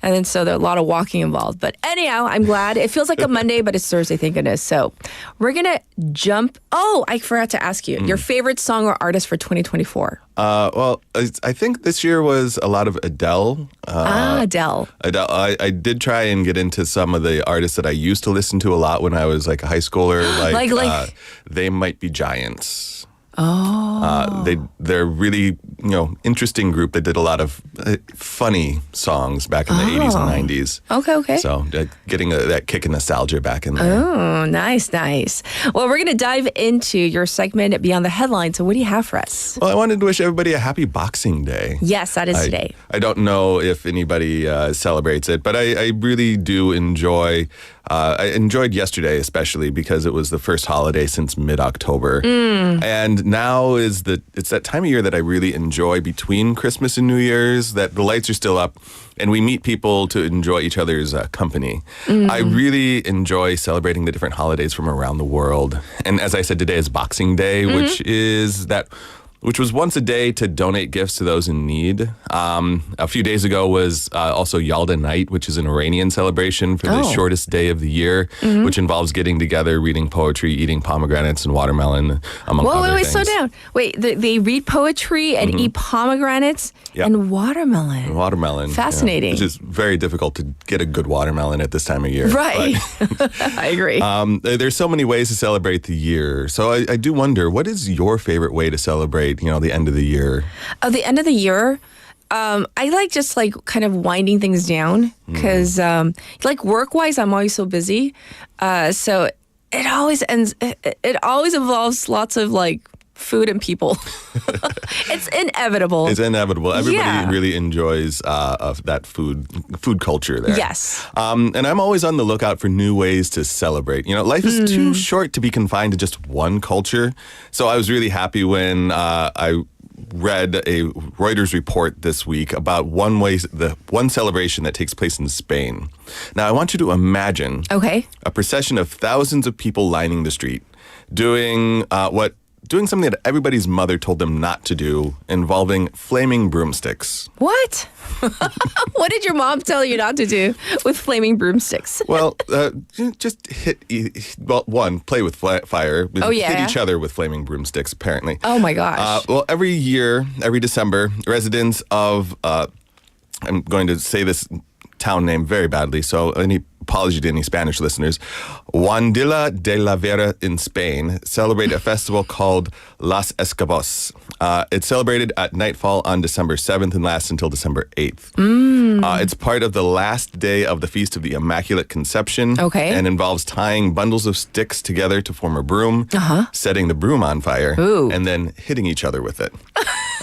And then so there are a lot of walking involved. But anyhow, I'm glad. It feels like a Monday, but it's Thursday, thank goodness. So we're going to jump. Oh, I forgot to ask you. Your favorite song or artist for 2024? Well, I think this year was a lot of Adele. Adele. Adele. I did try and get into some of the artists that I used to listen to a lot when I was like a high schooler. Like They Might Be Giants. Oh. They're really, interesting group that did a lot of funny songs back in the 80s and 90s. Okay. So getting that kick of nostalgia back in there. Oh, nice. Well, we're going to dive into your segment Beyond the Headlines. So what do you have for us? Well, I wanted to wish everybody a happy Boxing Day. Yes, that is today. I don't know if anybody celebrates it, but I really do enjoy. I enjoyed yesterday especially because it was the first holiday since mid-October. And now it's that time of year that I really enjoy between Christmas and New Year's, that the lights are still up and we meet people to enjoy each other's company. I really enjoy celebrating the different holidays from around the world. And as I said, today is Boxing Day, which was once a day to donate gifts to those in need. A few days ago was also Yalda Night, which is an Iranian celebration for the shortest day of the year, which involves getting together, reading poetry, eating pomegranates and watermelon, among other things. Slow down. Wait, they read poetry and eat pomegranates and watermelon. Fascinating. Which is very difficult to get a good watermelon at this time of year. Right. I agree. There's so many ways to celebrate the year. So I do wonder, what is your favorite way to celebrate the end of the year? The end of the year, I like just like kind of winding things down because like work-wise, I'm always so busy. So it always involves lots of like food and people. It's inevitable. Everybody really enjoys of that food culture there. Yes. And I'm always on the lookout for new ways to celebrate. Life is too short to be confined to just one culture. So I was really happy when I read a Reuters report this week about the one celebration that takes place in Spain. Now, I want you to imagine a procession of thousands of people lining the street, doing something that everybody's mother told them not to do, involving flaming broomsticks. What? What did your mom tell you not to do with flaming broomsticks? Well, just play with fire. Hit each other with flaming broomsticks, apparently. Oh, my gosh. Well, every year, every December, residents of, I'm going to say this town name very badly, so any apology to any Spanish listeners. Huandilla de la Vera in Spain celebrate a festival called Las Escabos. It's celebrated at nightfall on December 7th and lasts until December 8th. It's part of the last day of the Feast of the Immaculate Conception and involves tying bundles of sticks together to form a broom, setting the broom on fire, and then hitting each other with it.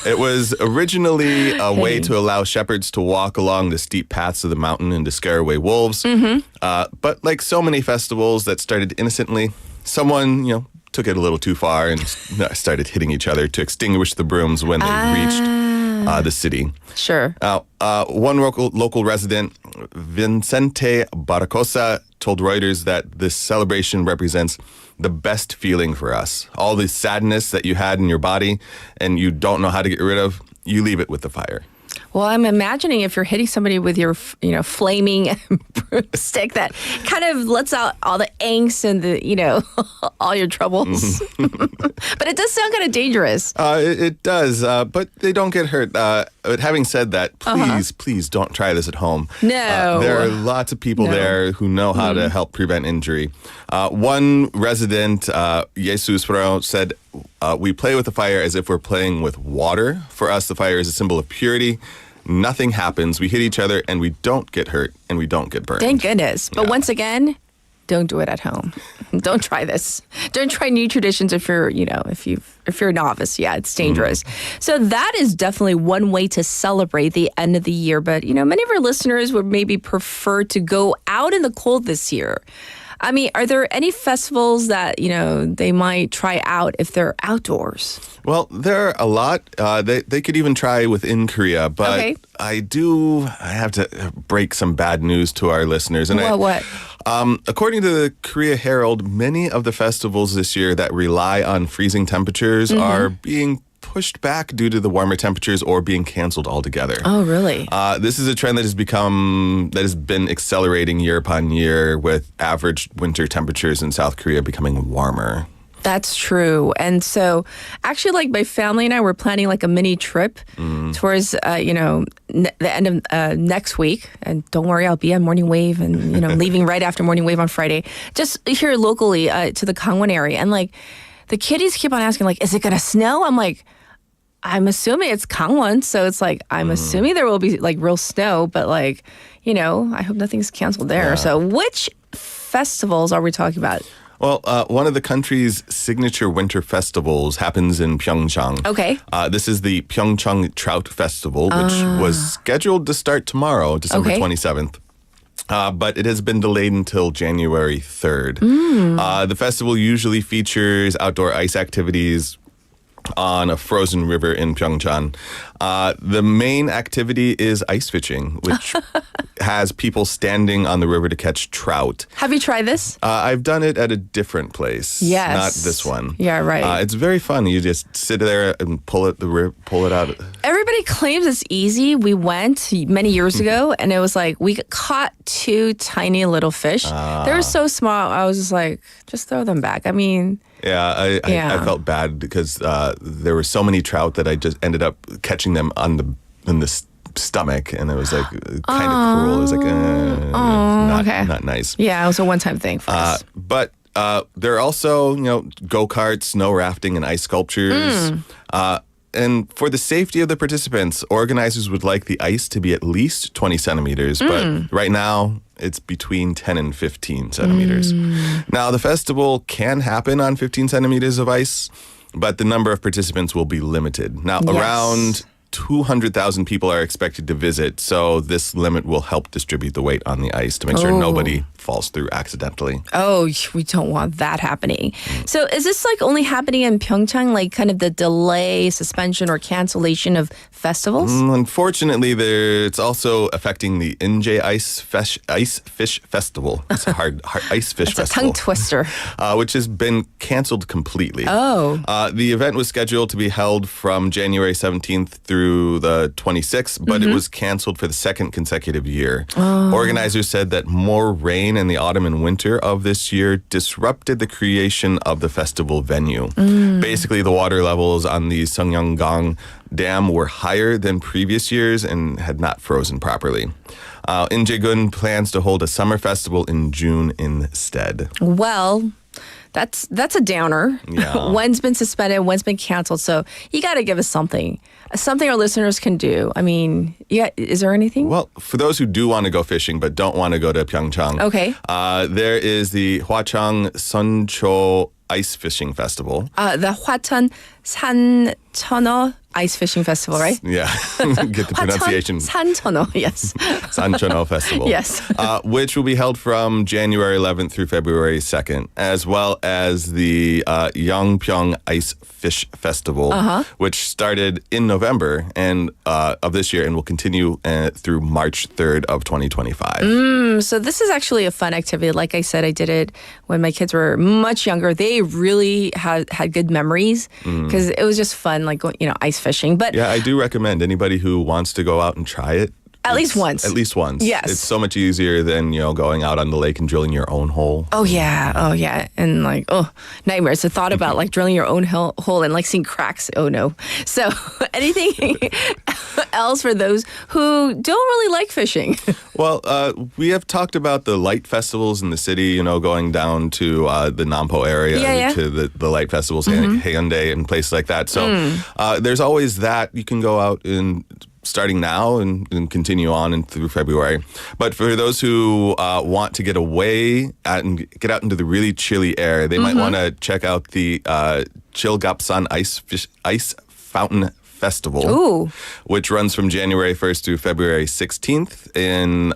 It was originally a way to allow shepherds to walk along the steep paths of the mountain and to scare away wolves. But like so many festivals that started innocently, someone, took it a little too far and started hitting each other to extinguish the brooms when they reached the city. Sure. One local resident, Vicente Baracosa, told Reuters that this celebration represents the best feeling for us. All the sadness that you had in your body and you don't know how to get rid of, you leave it with the fire. Well, I'm imagining if you're hitting somebody with your, flaming broomstick, that kind of lets out all the angst and the, all your troubles. But it does sound kind of dangerous. It does, but they don't get hurt. But having said that, please don't try this at home. No. There are lots of people there who know how to help prevent injury. One resident, Jesus Fro, said, we play with the fire as if we're playing with water. For us, the fire is a symbol of purity. Nothing happens. We hit each other and we don't get hurt and we don't get burned. Thank goodness. But once again, don't do it at home. Don't try this. Don't try new traditions if you're, if you're a novice. Yeah, it's dangerous. So that is definitely one way to celebrate the end of the year. But, many of our listeners would maybe prefer to go out in the cold this year. I mean, are there any festivals that, they might try out if they're outdoors? Well, there are a lot. They could even try within Korea, but I have to break some bad news to our listeners. And what? According to the Korea Herald, many of the festivals this year that rely on freezing temperatures are being pushed back due to the warmer temperatures or being canceled altogether. Oh, really? This is a trend that has been accelerating year upon year, with average winter temperatures in South Korea becoming warmer. That's true. And so actually, like, my family and I were planning like a mini trip towards, the end of next week. And don't worry, I'll be on Morning Wave and, leaving right after Morning Wave on Friday. Just here locally to the Gangwon area. And like, the kiddies keep on asking, like, is it going to snow? I'm like, I'm assuming it's Gangwon. So it's like, I'm assuming there will be like real snow, but like, I hope nothing's canceled there. Yeah. So which festivals are we talking about? Well, one of the country's signature winter festivals happens in Pyeongchang. Okay. This is the Pyeongchang Trout Festival, which was scheduled to start tomorrow, December 27th. But it has been delayed until January 3rd. The festival usually features outdoor ice activities on a frozen river in Pyeongchang. The main activity is ice fishing, which has people standing on the river to catch trout. Have you tried this? I've done it at a different place. Yes. Not this one. Yeah, right. It's very fun. You just sit there and pull it out. Everybody claims it's easy. We went many years ago, and it was like we caught 2 tiny little fish. They were so small. I was just like, just throw them back. I mean... Yeah, I felt bad because there were so many trout that I just ended up catching them in the stomach, and it was like kind of cruel. It was like not nice. Yeah, it was a one-time thing for us. But there are also go-karts, snow rafting, and ice sculptures. And for the safety of the participants, organizers would like the ice to be at least 20 centimeters, but right now it's between 10 and 15 centimeters. Now, the festival can happen on 15 centimeters of ice, but the number of participants will be limited. Now, around 200,000 people are expected to visit, so this limit will help distribute the weight on the ice to make sure nobody falls through accidentally. Oh, we don't want that happening. So is this like only happening in Pyeongchang, like kind of the delay, suspension, or cancellation of festivals? Unfortunately, it's also affecting the Inje Ice Fish Festival. It's a hard ice fish That's festival. a tongue twister. Which has been canceled completely. Oh. The event was scheduled to be held from January 17th through the 26th, but it was canceled for the second consecutive year. Organizers said that more rain in the autumn and winter of this year disrupted the creation of the festival venue. Basically, the water levels on the Seongyeong Dam were higher than previous years and had not frozen properly. Injegun plans to hold a summer festival in June instead. Well, that's a downer. Yeah. One's been suspended, one's been canceled. So you got to give us something our listeners can do. I mean, is there anything? Well, for those who do want to go fishing but don't want to go to Pyeongchang, okay. There is the Hwacheong Suncho Ice Fishing Festival. The Hwacheon Sancheoneo Ice Fishing Festival, right? Yeah, get the pronunciation. Sancheoneo, yes. Sancheoneo Festival. Yes. Which will be held from January 11th through February 2nd, as well as the Yeongpyeong Ice Fish Festival, which started in November of this year and will continue through March 3rd of 2025. So this is actually a fun activity. Like I said, I did it when my kids were much younger. They really had good memories because it was just fun, like going, ice fishing. But yeah, I do recommend anybody who wants to go out and try it. At least once. At least once. Yes. It's so much easier than, going out on the lake and drilling your own hole. Oh, yeah. And nightmares. The thought about like drilling your own hole and like seeing cracks. Oh, no. So anything else for those who don't really like fishing? Well, we have talked about the light festivals in the city, going down to the Nampo area to the light festivals, Haeundae and places like that. So there's always that. You can go out and starting now and continue on and through February. But for those who want to get away and get out into the really chilly air, they might want to check out the Chilgapsan Ice Fountain Festival, which runs from January 1st through February 16th in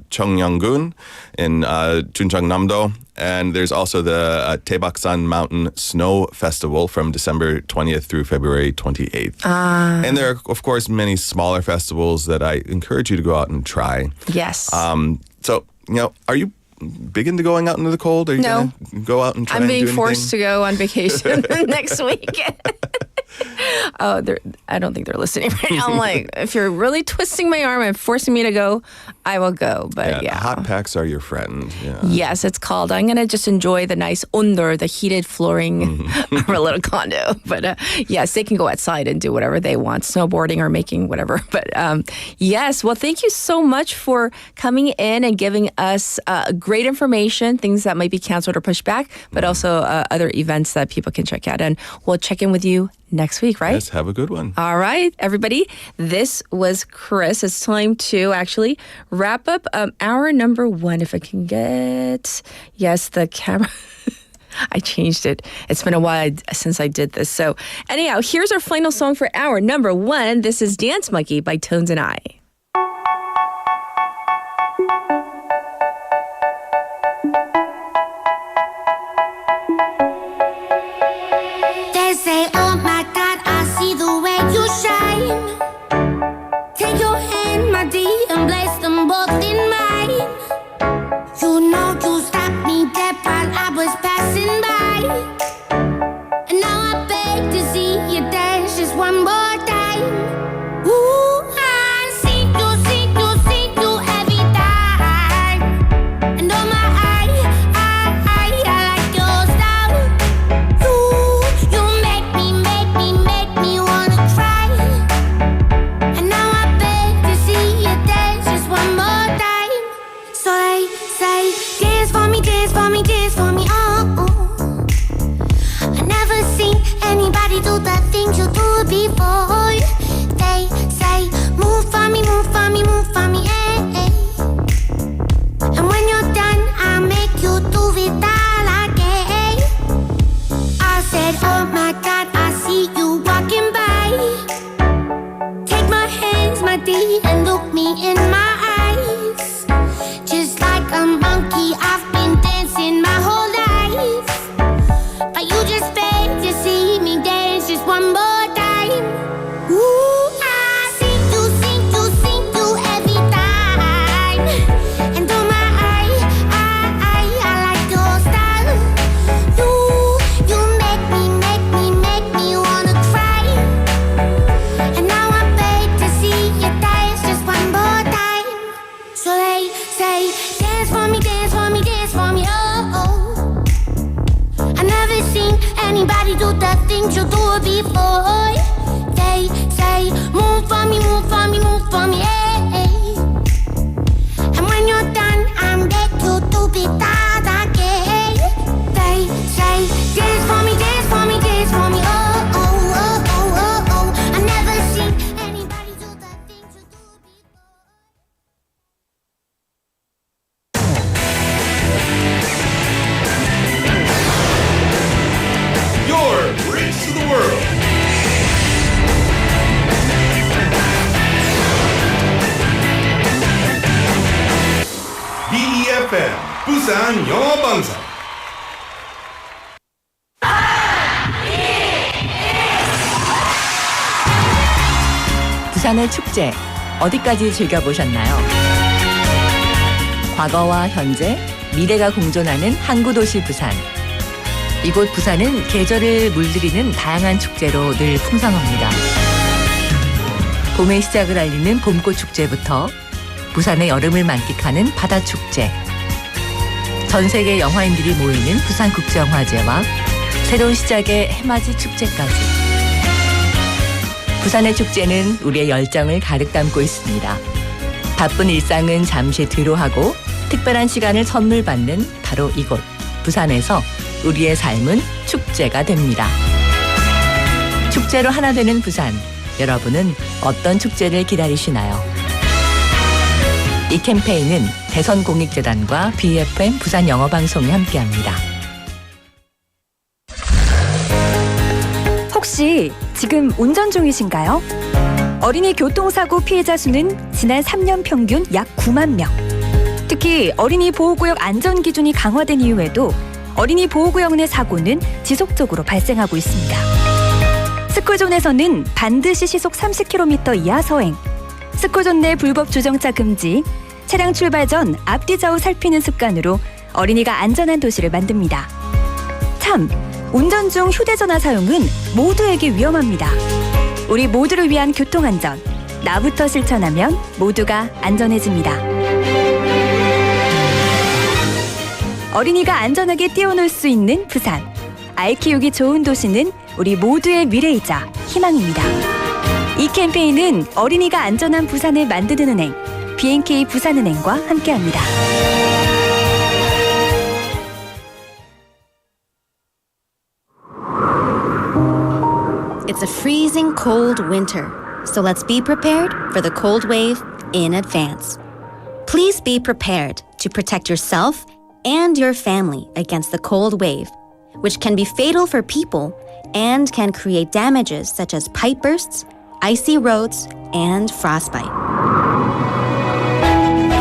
Cheongyeong-gun in Chuncheongnam-do. And there's also the Taebaksan Mountain Snow Festival from December 20th through February 28th. And there are, of course, many smaller festivals that I encourage you to go out and try. Yes. So, are you big into going out into the cold? Are you going to go out and try I'm and do being anything? forced to go on vacation next week. I don't think they're listening right now. I'm like, if you're really twisting my arm and forcing me to go, I will go. But yeah. Hot packs are your friend. Yeah. Yes, it's called. I'm going to just enjoy the nice ondor, the heated flooring of our little condo. But yes, they can go outside and do whatever they want, snowboarding or making whatever. But yes, well, thank you so much for coming in and giving us great information, things that might be canceled or pushed back, but also other events that people can check out. And we'll check in with you next week, right? Yes, have a good one. All right, everybody. This was Chris. It's time to actually wrap up hour number 1. If I can get, yes, the camera. I changed it. It's been a while since I did this. So anyhow, here's our final song for hour number 1. This is Dance Monkey by Tones and I. They say, oh my God, I see the way you shine. Take your hand, my dear, and place them both in mine. You know you stopped me dead while I was passing by. And now I beg to see you dance just one more time. Ooh, I see you every time. And oh my, I like your style. You make me wanna cry. And now I beg to see you dance just one more time. So they say, dance for me, dance for me, dance for me, oh. I never seen anybody do the things you do before. They say, move for me, move for me, move for me, eh. And when you're done, I'll make you do it all again. I said, oh my God, I see you walking by. Take my hands, my dear, and look me in my eyes. Just like a monkey, I've been dancing my whole life. But you just beg to see me dance just one more time. Ooh, I see you every time. And oh my, I like your style. You make me wanna cry. And now I beg to see you dance just one more time. So they say, dance for me, dance for me, dance for me, oh. I never seen anybody do the things you do before. They say, move for me, move for me, move for me, eh. And when you're done, I'm back to do it all again. They say, dance for me, dance for me, dance for me, oh, oh, oh, oh, oh, oh. I never seen anybody do the things you do before. Your bridge to the world. BeFM 부산 영어방송. 부산의 축제 어디까지 즐겨보셨나요? 과거와 현재, 미래가 공존하는 항구 도시 부산. 이곳 부산은 계절을 물들이는 다양한 축제로 늘 풍성합니다. 봄의 시작을 알리는 봄꽃 축제부터 부산의 여름을 만끽하는 바다 축제, 전 세계 영화인들이 모이는 부산국제영화제와 새로운 시작의 해맞이 축제까지. 부산의 축제는 우리의 열정을 가득 담고 있습니다. 바쁜 일상은 잠시 뒤로 하고 특별한 시간을 선물 받는 바로 이곳 부산에서 우리의 삶은 축제가 됩니다. 축제로 하나 되는 부산, 여러분은 어떤 축제를 기다리시나요? 이 캠페인은 대선공익재단과 BeFM 부산영어방송이 함께합니다. 혹시 지금 운전 중이신가요? 어린이 교통사고 피해자 수는 지난 3년 평균 약 9만 명. 특히 어린이 보호구역 안전기준이 강화된 이후에도 어린이 보호구역 내 사고는 지속적으로 발생하고 있습니다. 스쿨존에서는 반드시 시속 30km 이하 서행, 스쿨존 내 불법 주정차 금지, 차량 출발 전 앞뒤 좌우 살피는 습관으로 어린이가 안전한 도시를 만듭니다. 참, 운전 중 휴대전화 사용은 모두에게 위험합니다. 우리 모두를 위한 교통안전. 나부터 실천하면 모두가 안전해집니다. 어린이가 안전하게 뛰어놀 수 있는 부산. 아이 키우기 좋은 도시는 우리 모두의 미래이자 희망입니다. 이 캠페인은 어린이가 안전한 부산을 만드는 은행, B&K 부산은행과 함께합니다. It's a freezing cold winter, so let's be prepared for the cold wave in advance. Please be prepared to protect yourself and your family against the cold wave, which can be fatal for people and can create damages such as pipe bursts, icy roads, and frostbite.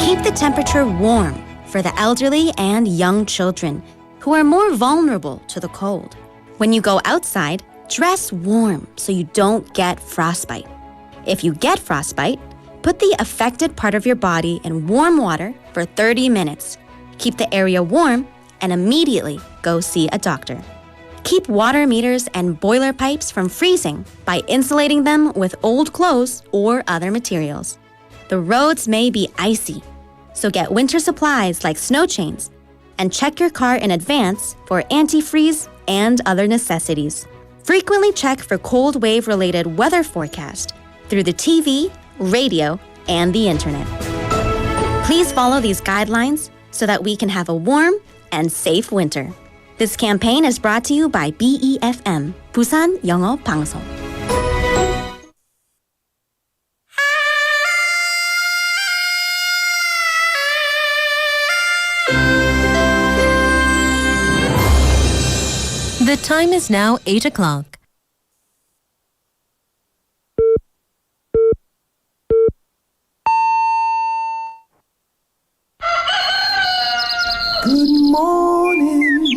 Keep the temperature warm for the elderly and young children who are more vulnerable to the cold. When you go outside, dress warm so you don't get frostbite. If you get frostbite, put the affected part of your body in warm water for 30 minutes. Keep the area warm and immediately go see a doctor. Keep water meters and boiler pipes from freezing by insulating them with old clothes or other materials. The roads may be icy, so get winter supplies like snow chains and check your car in advance for antifreeze and other necessities. Frequently check for cold wave-related weather forecast through the TV, radio, and the internet. Please follow these guidelines so that we can have a warm and safe winter. This campaign is brought to you by BeFM, 부산영어방송. The time is now 8 o'clock. Good morning,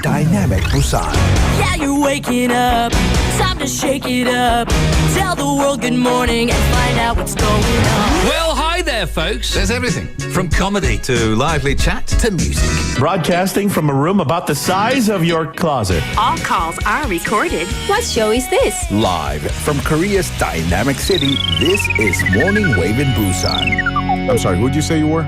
Dynamic Busan. Yeah, you're waking up. Time to shake it up. Tell the world good morning and find out what's going on. Well, hi there, folks. There's everything from comedy to lively chat to music. Broadcasting from a room about the size of your closet. All calls are recorded. What show is this? Live from Korea's dynamic city, this is Morning Wave in Busan. I'm sorry, who'd you say you were?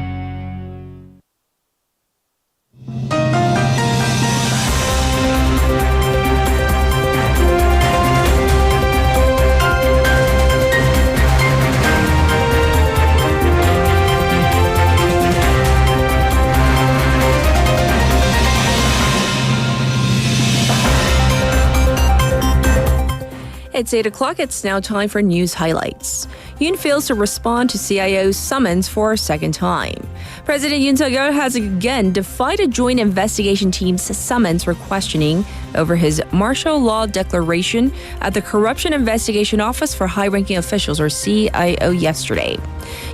It's 8 o'clock. It's now time for news highlights. Yoon fails to respond to CIO's summons for a second time. President Yoon Suk-yeol has again defied a joint investigation team's summons for questioning over his martial law declaration at the Corruption Investigation Office for High-Ranking Officials, or CIO, yesterday.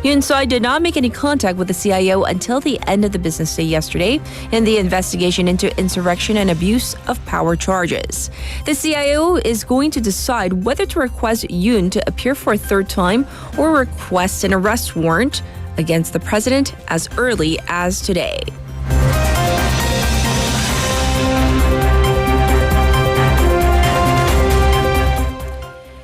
Yoon Suk did not make any contact with the CIO until the end of the business day yesterday in the investigation into insurrection and abuse of power charges. The CIO is going to decide whether to request Yoon to appear for a third time or request an arrest warrant against the president as early as today.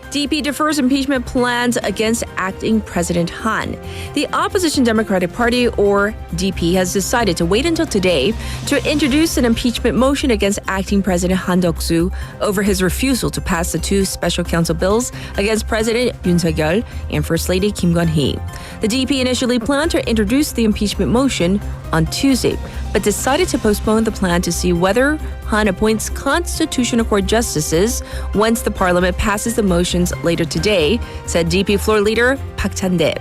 DP defers impeachment plans against acting President Han. The opposition Democratic Party, or DP, has decided to wait until today to introduce an impeachment motion against acting President Han Duck-soo over his refusal to pass the two special counsel bills against President Yoon Suk-yeol and First Lady Kim Gun-hee. The DP initially planned to introduce the impeachment motion on Tuesday, but decided to postpone the plan to see whether Han appoints Constitutional Court justices once the parliament passes the motions later today, said DP floor leader Park Chan-dae.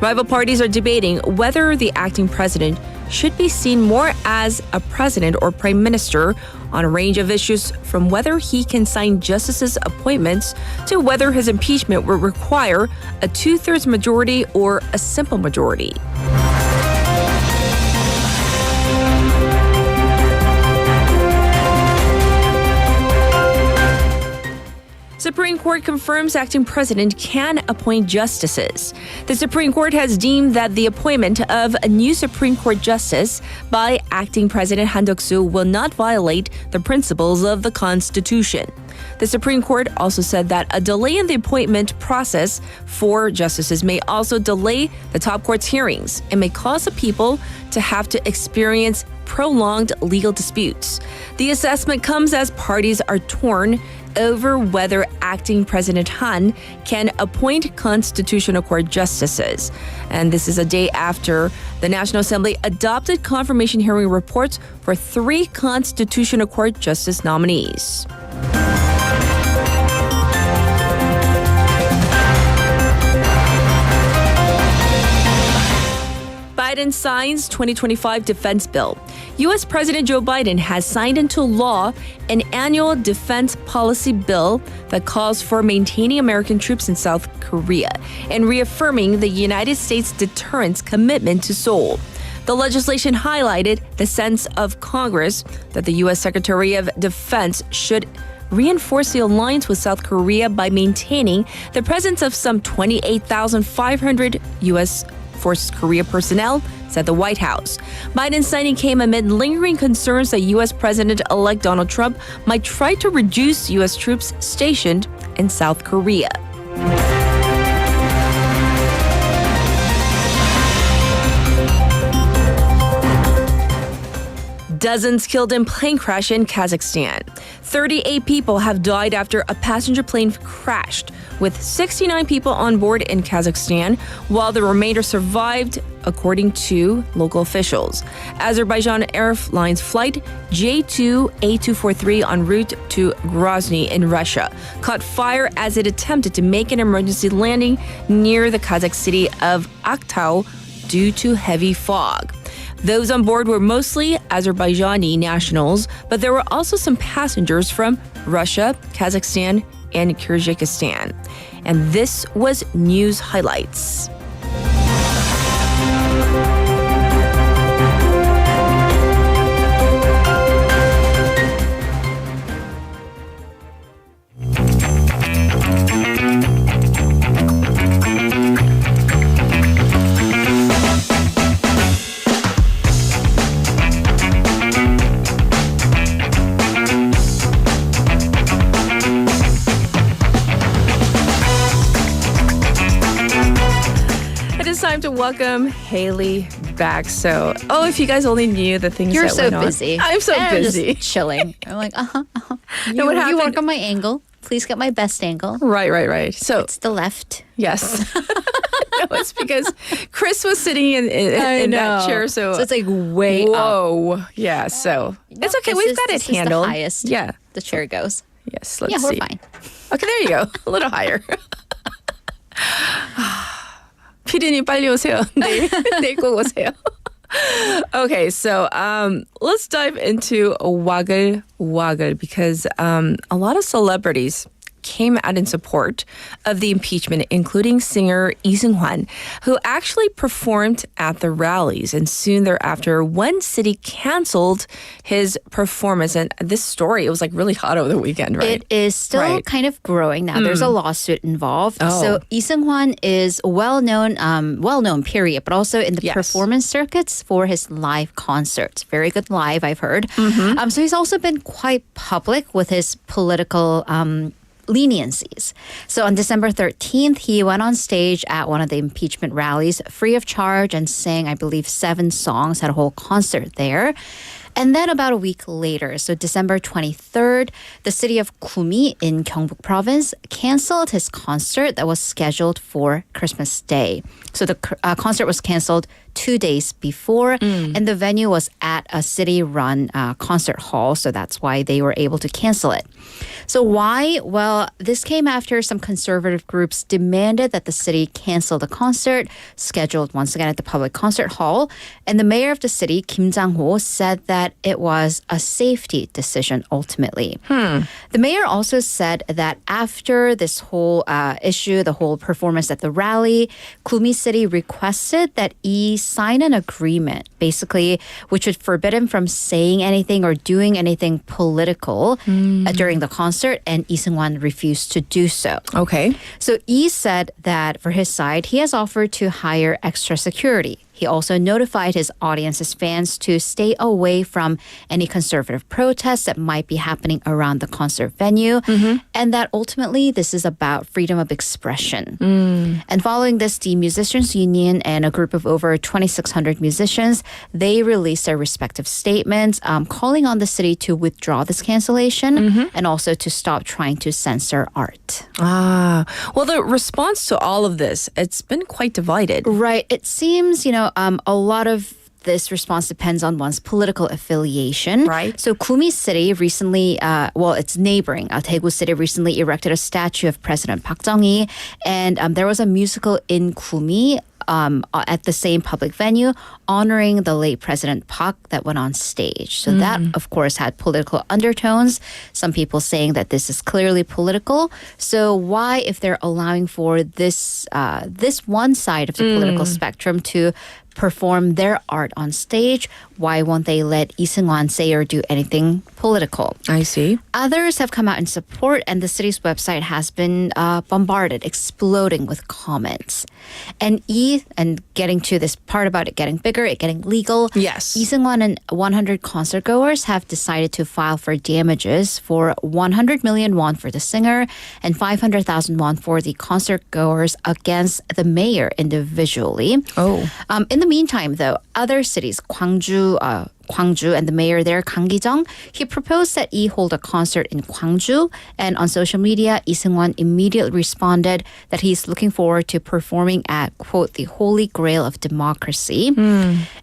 Rival parties are debating whether the acting president should be seen more as a president or prime minister on a range of issues, from whether he can sign justices' appointments to whether his impeachment will require a 2/3 majority or a simple majority. Supreme Court confirms acting president can appoint justices. The Supreme Court has deemed that the appointment of a new Supreme Court justice by acting President Han Duck-soo will not violate the principles of the Constitution. The Supreme Court also said that a delay in the appointment process for justices may also delay the top court's hearings and may cause the people to have to experience prolonged legal disputes. The assessment comes as parties are torn over whether acting President Han can appoint Constitutional Court justices. And this is a day after the National Assembly adopted confirmation hearing reports for 3 Constitutional Court justice nominees. Biden signs 2025 defense bill. U.S. President Joe Biden has signed into law an annual defense policy bill that calls for maintaining American troops in South Korea and reaffirming the United States deterrence commitment to Seoul. The legislation highlighted the sense of Congress that the U.S. Secretary of Defense should reinforce the alliance with South Korea by maintaining the presence of some 28,500 U.S. Forces Korea personnel, said the White House. Biden's signing came amid lingering concerns that U.S. President-elect Donald Trump might try to reduce U.S. troops stationed in South Korea. Dozens killed in plane crash in Kazakhstan. 38 people have died after a passenger plane crashed, with 69 people on board in Kazakhstan, while the remainder survived, according to local officials. Azerbaijan Airlines flight J2A243 en route to Grozny in Russia caught fire as it attempted to make an emergency landing near the Kazakh city of Aktau due to heavy fog. Those on board were mostly Azerbaijani nationals, but there were also some passengers from Russia, Kazakhstan, and Kyrgyzstan. And this was News Highlights. Time to welcome Haley back. So, if you guys only knew the things You're that so went on. busy. I'm so And busy. just chilling. I'm like, No, what You happened? work on my angle. Please get my best angle. Right. So It's the left. yes. No, it's because Chris was sitting in that chair. So it's like way up. whoa. Yeah. So it's okay. We've got it This is handled. the highest Yeah. the chair goes. Yes. Let's Yeah, we're see. fine. Okay. There you go. A little higher. 피디님 빨리 오세요. 내일 꼭 오세요. Okay, so let's dive into Waggle because a lot of celebrities came out in support of the impeachment, including singer Lee Seung-hwan, who actually performed at the rallies. And soon thereafter, one city canceled his performance. And this story, it was like really hot over the weekend, right? It is still kind of growing now. There's a lawsuit involved. Oh. So Lee Seung-hwan is well-known, period, but also in the performance circuits for his live concerts. Very good live, I've heard. So he's also been quite public with his political leniencies. So on December 13th, he went on stage at one of the impeachment rallies free of charge and sang, I believe, 7 songs, had a whole concert there. And then about a week later, so December 23rd, the city of Gumi in Gyeongbuk province canceled his concert that was scheduled for Christmas Day. So the concert was canceled 2 days before, and the venue was at a city-run concert hall, so that's why they were able to cancel it. So why? Well, this came after some conservative groups demanded that the city cancel the concert, scheduled once again at the public concert hall, and the mayor of the city, Kim Jang-ho, said that that it was a safety decision ultimately. The mayor also said that after this whole issue, the whole performance at the rally, Gumi City requested that Lee sign an agreement, basically, which would forbid him from saying anything or doing anything political during the concert, and Lee Seung-wan refused to do so. Okay. So Lee said that for his side, he has offered to hire extra security. He also notified his audience, his fans, to stay away from any conservative protests that might be happening around the concert venue, and that ultimately this is about freedom of expression. And following this, the Musicians Union and a group of over 2,600 musicians, they released their respective statements calling on the city to withdraw this cancellation and also to stop trying to censor art. Well, the response to all of this, it's been quite divided. Right. It seems, a lot of this response depends on one's political affiliation. Right. So Gumi City recently, it's neighboring. Daegu City recently erected a statue of President Park Chung-hee, and there was a musical in Gumi at the same public venue honoring the late President Park that went on stage. So that, of course, had political undertones. Some people saying that this is clearly political. So why, if they're allowing for this one side of the political spectrum to perform their art on stage, why won't they let Lee Seung-wan say or do anything political? I see. Others have come out in support, and the city's website has been bombarded, exploding with comments. And getting to this part about it getting bigger, it getting legal. Yes. Lee Seung-wan and 100 concert goers have decided to file for damages for 100 million won for the singer and 500,000 won for the concert goers against the mayor individually. In the meantime, though, other cities, Gwangju and the mayor there, Kang Gi-jung, he proposed that Lee hold a concert in Gwangju. And on social media, Lee Seung-wan immediately responded that he's looking forward to performing at, quote, the holy grail of democracy.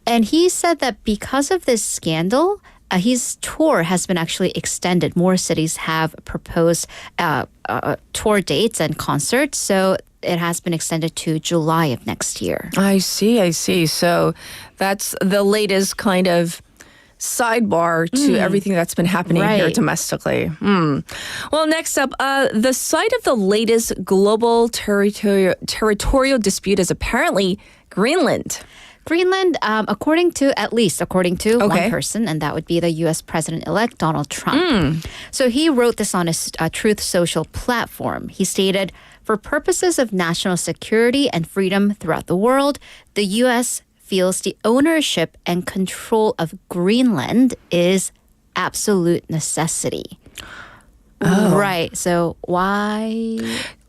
And he said that because of this scandal, his tour has been actually extended. More cities have proposed tour dates and concerts. So it has been extended to July of next year. I see. So that's the latest kind of sidebar to everything that's been happening here domestically. Well, next up, the site of the latest global territorial dispute is apparently Greenland. Greenland, according to one person, and that would be the U.S. President-elect Donald Trump. So he wrote this on his Truth Social platform. He stated, "For purposes of national security and freedom throughout the world, the U.S. feels the ownership and control of Greenland is absolute necessity." Right. So why?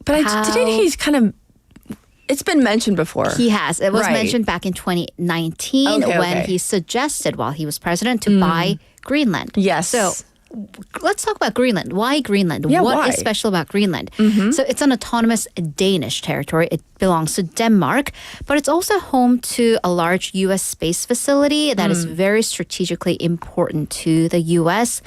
But didn't he kind of... It's been mentioned before. He has. It was mentioned back in 2019 when he suggested, while he was president, to buy Greenland. Yes. So let's talk about Greenland. Why Greenland? Yeah, what is special about Greenland? So it's an autonomous Danish territory. It belongs to Denmark, but it's also home to a large U.S. space facility that is very strategically important to the U.S.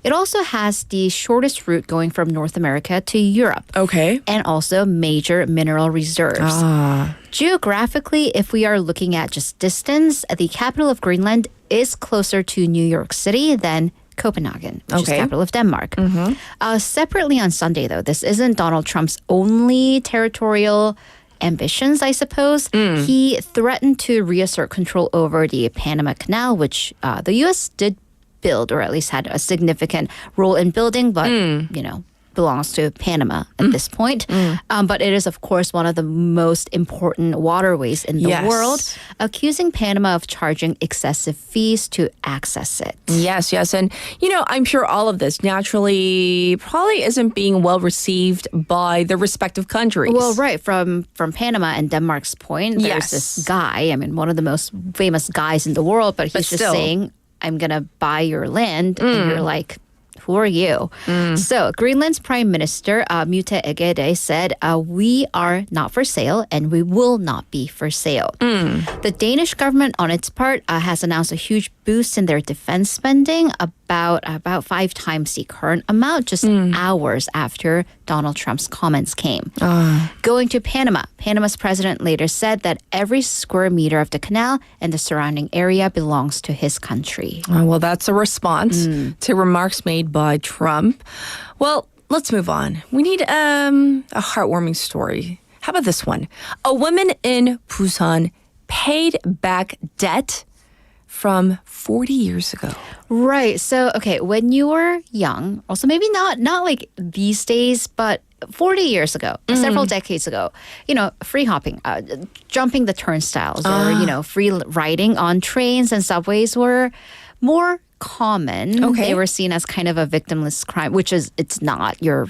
It also has the shortest route going from North America to Europe. Okay. And also major mineral reserves. Geographically, if we are looking at just distance, the capital of Greenland is closer to New York City than Copenhagen, which is the capital of Denmark. Separately on Sunday, though, this isn't Donald Trump's only territorial ambitions, I suppose. He threatened to reassert control over the Panama Canal, which the U.S. did build, or at least had a significant role in building, but, belongs to Panama at this point. But it is, of course, one of the most important waterways in the world, accusing Panama of charging excessive fees to access it. Yes. And, I'm sure all of this naturally probably isn't being well received by the respective countries. Well, right. From Panama and Denmark's point, there's this guy, one of the most famous guys in the world, but he's just saying, I'm going to buy your land. And you're like, who are you? So Greenland's Prime Minister, Mute Egede, said, we are not for sale and we will not be for sale. The Danish government, on its part, has announced a huge boost in their defense spending about 5 times the current amount just hours after Donald Trump's comments came. Going to Panama, Panama's president later said that every square meter of the canal and the surrounding area belongs to his country. Well, that's a response to remarks made by Trump. Well, let's move on. We need a heartwarming story. How about this one? A woman in Busan paid back debt from 40 years ago. Right. So, okay, when you were young, also maybe not like these days, but 40 years ago, several decades ago, free hopping, jumping the turnstiles or, free riding on trains and subways were more common. Okay. They were seen as kind of a victimless crime, which is, it's not. You're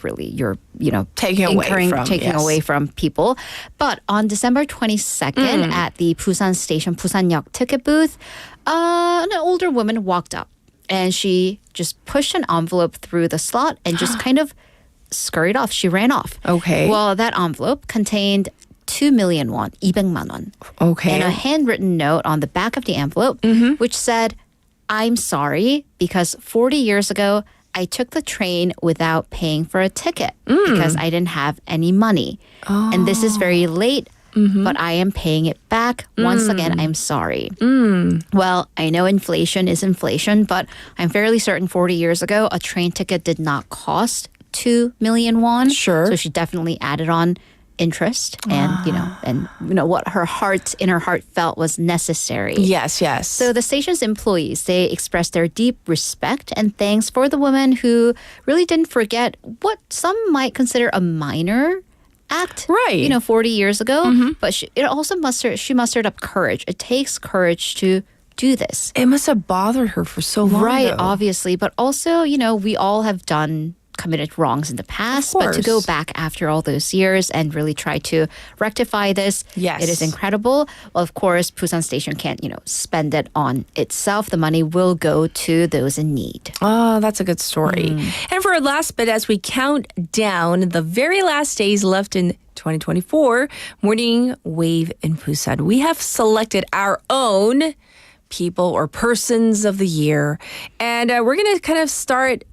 taking away from people. But on December 22nd at the Busan station, Busan역 ticket booth, an older woman walked up and she just pushed an envelope through the slot and just kind of scurried off. She ran off. Okay. Well, that envelope contained 2 million won, 200만 won. Okay. And a handwritten note on the back of the envelope, which said, "I'm sorry because 40 years ago, I took the train without paying for a ticket because I didn't have any money. And this is very late, but I am paying it back. Once again, I'm sorry." Well, I know inflation is inflation, but I'm fairly certain 40 years ago, a train ticket did not cost 2 million won. Sure. So she definitely added on interest and what in her heart felt was necessary. Yes. So the station's employees, they expressed their deep respect and thanks for the woman who really didn't forget what some might consider a minor act, right? 40 years ago. But she mustered up courage. It takes courage to do this. It must have bothered her for so long. Right, though. obviously. But also, we all have committed wrongs in the past, but to go back after all those years and really try to rectify this, yes, it is incredible. Well, of course, Busan Station can't, spend it on itself. The money will go to those in need. Oh, that's a good story. And for our last bit, as we count down the very last days left in 2024, Morning Wave in Busan, we have selected our own people or persons of the year. And we're going to kind of start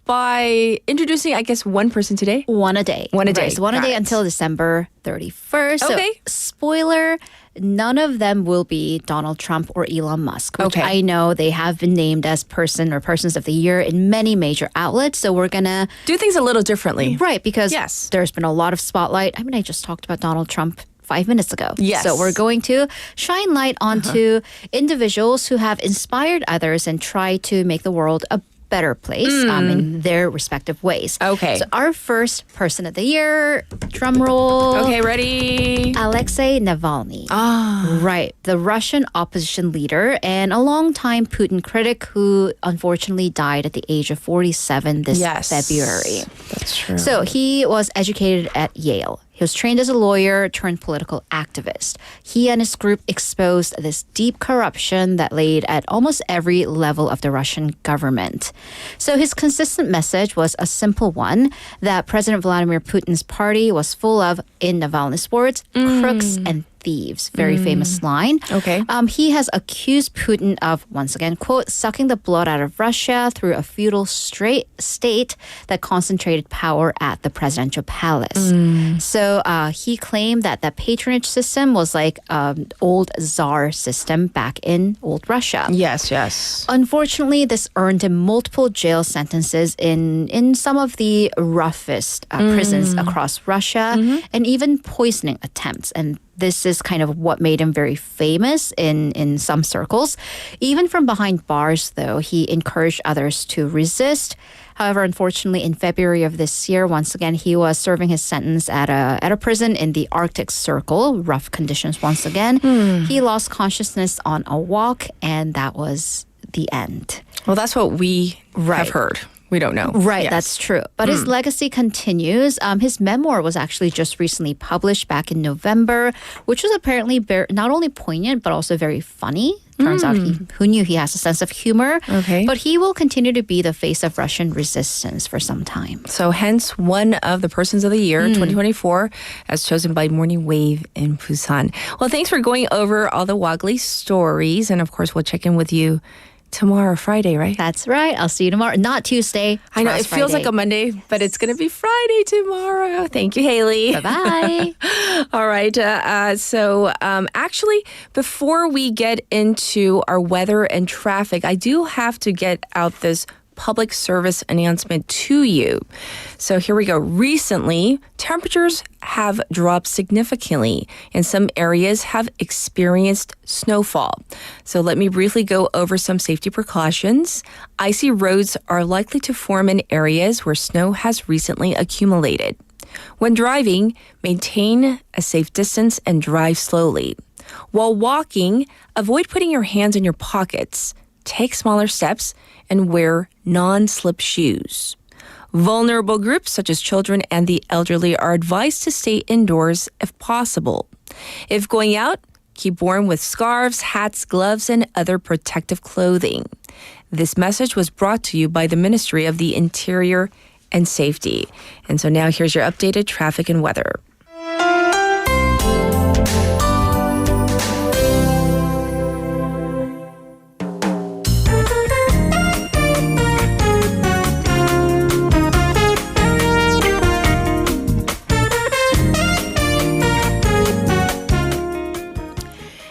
by introducing, I guess, one person today. One a day. Right. So one a day until December 31st. Okay. So, spoiler, none of them will be Donald Trump or Elon Musk, which I know they have been named as person or persons of the year in many major outlets. So we're going to do things a little differently. Right, because there's been a lot of spotlight. I mean, I just talked about Donald Trump 5 minutes ago. Yes. So we're going to shine light onto individuals who have inspired others and try to make the world a better place in their respective ways. Okay. So our first person of the year, drum roll. Okay, ready? Alexei Navalny. Right. The Russian opposition leader and a longtime Putin critic who unfortunately died at the age of 47 this February. That's true. So he was educated at Yale. He was trained as a lawyer turned political activist. He and his group exposed this deep corruption that laid at almost every level of the Russian government. So his consistent message was a simple one, that President Vladimir Putin's party was full of, in Navalny's words, crooks and thieves. Very famous line. Okay. He has accused Putin of, once again, quote, sucking the blood out of Russia through a feudal state that concentrated power at the presidential palace. So he claimed that the patronage system was like old Tsar system back in old Russia. Yes. Unfortunately, this earned him multiple jail sentences in some of the roughest prisons across Russia and even poisoning attempts. And this is kind of what made him very famous in some circles. Even from behind bars, though, he encouraged others to resist. However, unfortunately, in February of this year, once again, he was serving his sentence at a prison in the Arctic Circle. Rough conditions once again. He lost consciousness on a walk, and that was the end. Well, that's what we have heard. We don't know. Right, Yes. that's true. But his legacy continues. His memoir was actually just recently published back in November, which was apparently not only poignant, but also very funny. Turns out who knew he has a sense of humor. Okay. But he will continue to be the face of Russian resistance for some time. So hence one of the persons of the year, 2024, as chosen by Morning Wave in Busan. Well, thanks for going over all the Woggly stories. And of course, we'll check in with you tomorrow, Friday, right? That's right. I'll see you tomorrow. Not Tuesday. I know, it feels like a Monday, but it's going to be Friday tomorrow. Thank you, Haley. Bye-bye. All right. Actually, before we get into our weather and traffic, I do have to get out this public service announcement to you. So here we go. Recently, temperatures have dropped significantly and some areas have experienced snowfall. So let me briefly go over some safety precautions. Icy roads are likely to form in areas where snow has recently accumulated. When driving, maintain a safe distance and drive slowly. While walking, avoid putting your hands in your pockets. Take smaller steps and wear non-slip shoes. Vulnerable groups such as children and the elderly are advised to stay indoors if possible. If going out, keep warm with scarves, hats, gloves, and other protective clothing. This message was brought to you by the Ministry of the Interior and Safety. And so now here's your updated traffic and weather.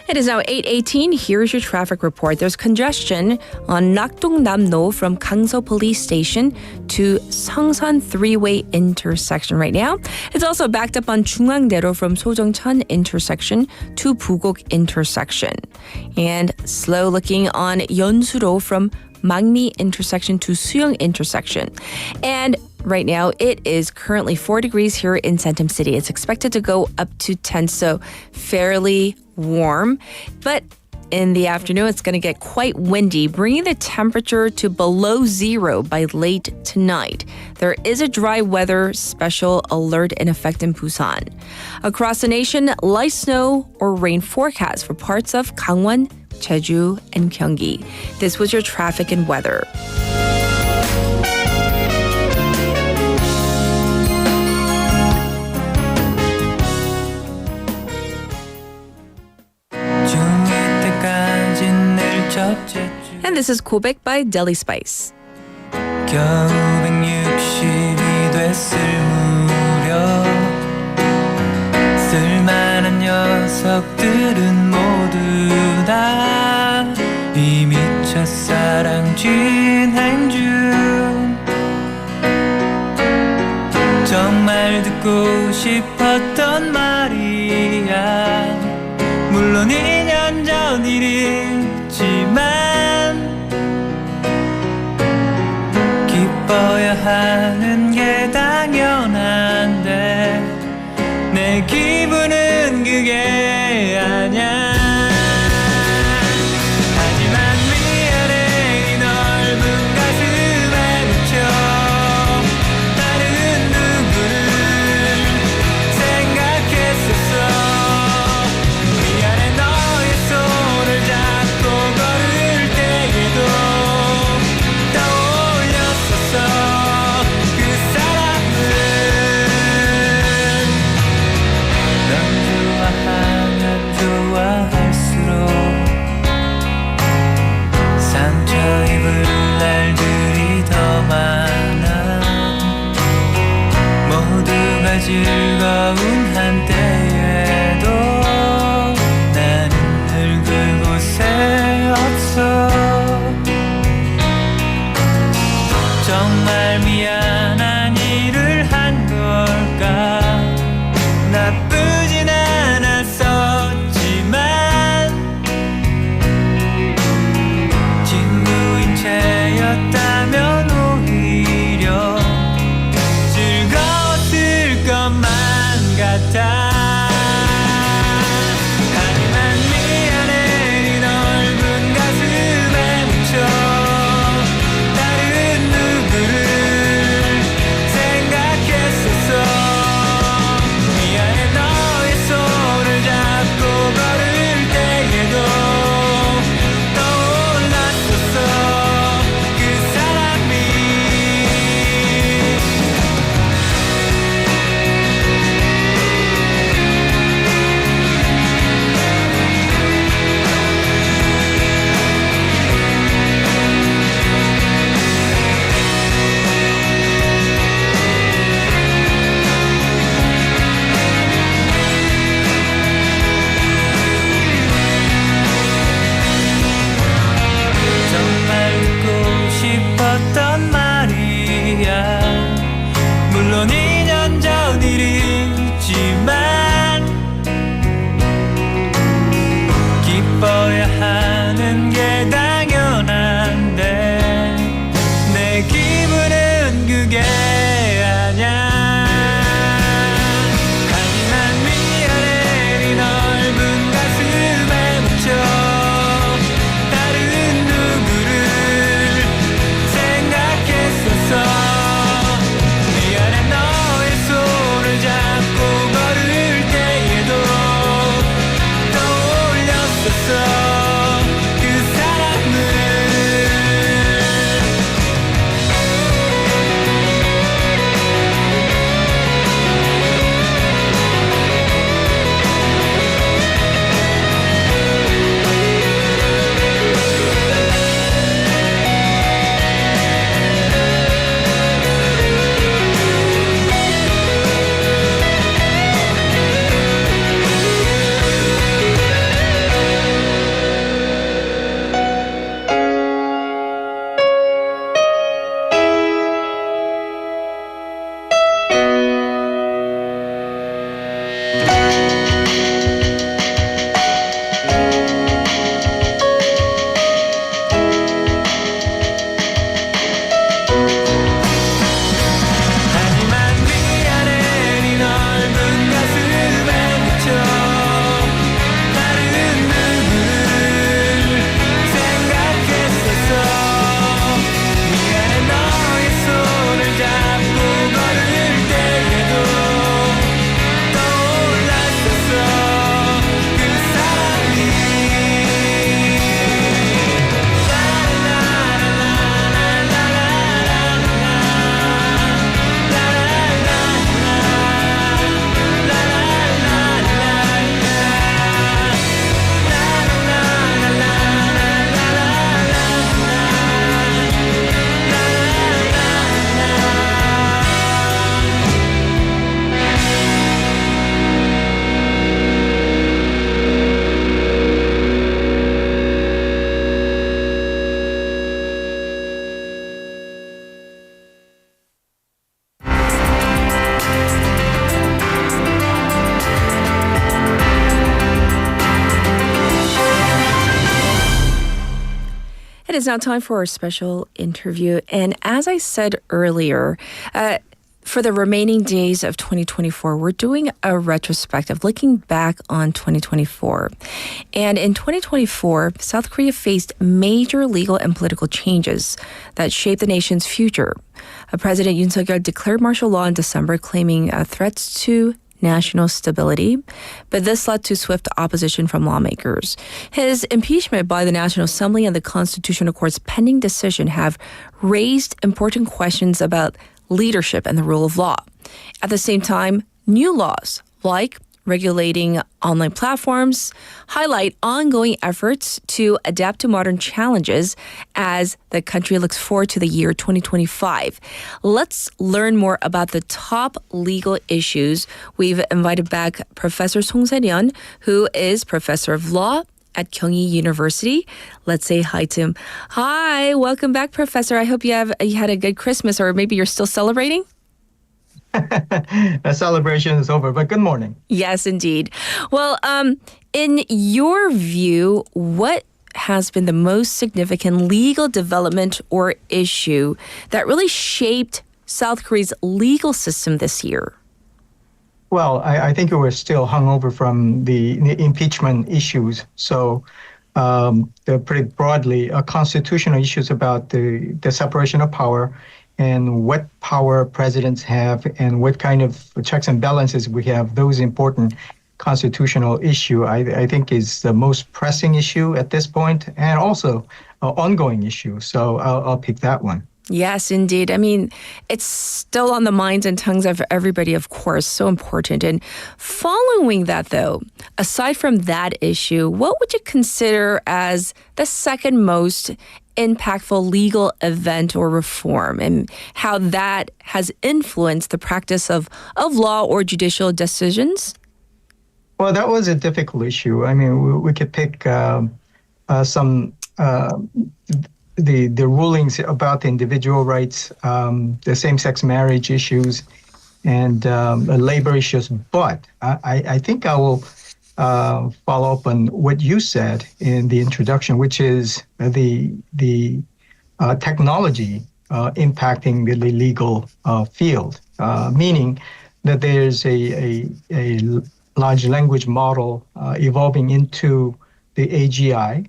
It is now 8:18. Here's your traffic report. There's congestion on Nakdong-Namno from Gangso Police Station to Seongsan Three-Way intersection right now. It's also backed up on Jungangdaero from Sojongcheon intersection to Bugok intersection. And slow looking on Yeonsuro from Mangmi intersection to Suyeong intersection. And right now, it is currently 4 degrees here in Centum City. It's expected to go up to 10, so fairly warm. But in the afternoon, it's going to get quite windy, bringing the temperature to below zero by late tonight. There is a dry weather special alert in effect in Busan. Across the nation, light snow or rain forecast for parts of Gangwon, Jeju, and Gyeonggi. This was your traffic and weather. And this is 고백 by Deli Spice. 겨우 160이 됐을 무렵 쓸만한 녀석들은 모두 다 이미 첫사랑 진행 중 정말 듣고 싶었던 말이야 물론 2년 전 일이지만 기뻐야 하는 게 당연한데 내 기분은 그게 아냐 하지만 미안해 이 넓은 가슴에 묻혀 다른 누구는 It is now time for our special interview. And as I said earlier, for the remaining days of 2024, we're doing a retrospective, looking back on 2024. And in 2024, South Korea faced major legal and political changes that shaped the nation's future. President Yoon Suk-yeol declared martial law in December, claiming threats to national stability, but this led to swift opposition from lawmakers. His impeachment by the National Assembly and the Constitutional Court's pending decision have raised important questions about leadership and the rule of law. At the same time, new laws like regulating online platforms highlight ongoing efforts to adapt to modern challenges as the country looks forward to the year 2025. Let's learn more about the top legal issues. We've invited back Professor Song Se-ryun, who is professor of law at Kyunghee University. Let's say hi to him. Hi, welcome back, Professor. I hope you had a good Christmas, or maybe you're still celebrating. A celebration is over, but good morning. Yes, indeed. Well, in your view, what has been the most significant legal development or issue that really shaped South Korea's legal system this year? Well, I think we're still hungover from the impeachment issues. So they're pretty broadly constitutional issues about the separation of power and what power presidents have and what kind of checks and balances we have. Those important constitutional issue, I think, is the most pressing issue at this point, and also an ongoing issue. So I'll pick that one. Yes, indeed. I mean, it's still on the minds and tongues of everybody, of course, so important. And following that, though, aside from that issue, what would you consider as the second most impactful legal event or reform, and how that has influenced the practice of law or judicial decisions? Well, that was a difficult issue. I mean, we could pick some the rulings about the individual rights, the same-sex marriage issues, and labor issues. But I think I will follow up on what you said in the introduction, which is the technology impacting the legal field, meaning that there's a large language model evolving into the AGI,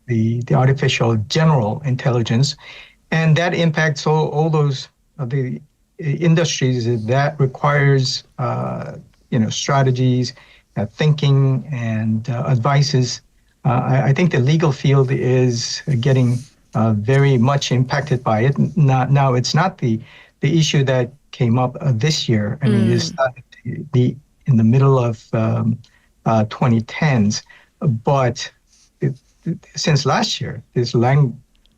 the artificial general intelligence, and that impacts all those the industries that requires strategies, thinking, and advices. I think the legal field is getting very much impacted by it. Now it's not the issue that came up this year. I mean, it started in the middle of 2010s, but since last year, this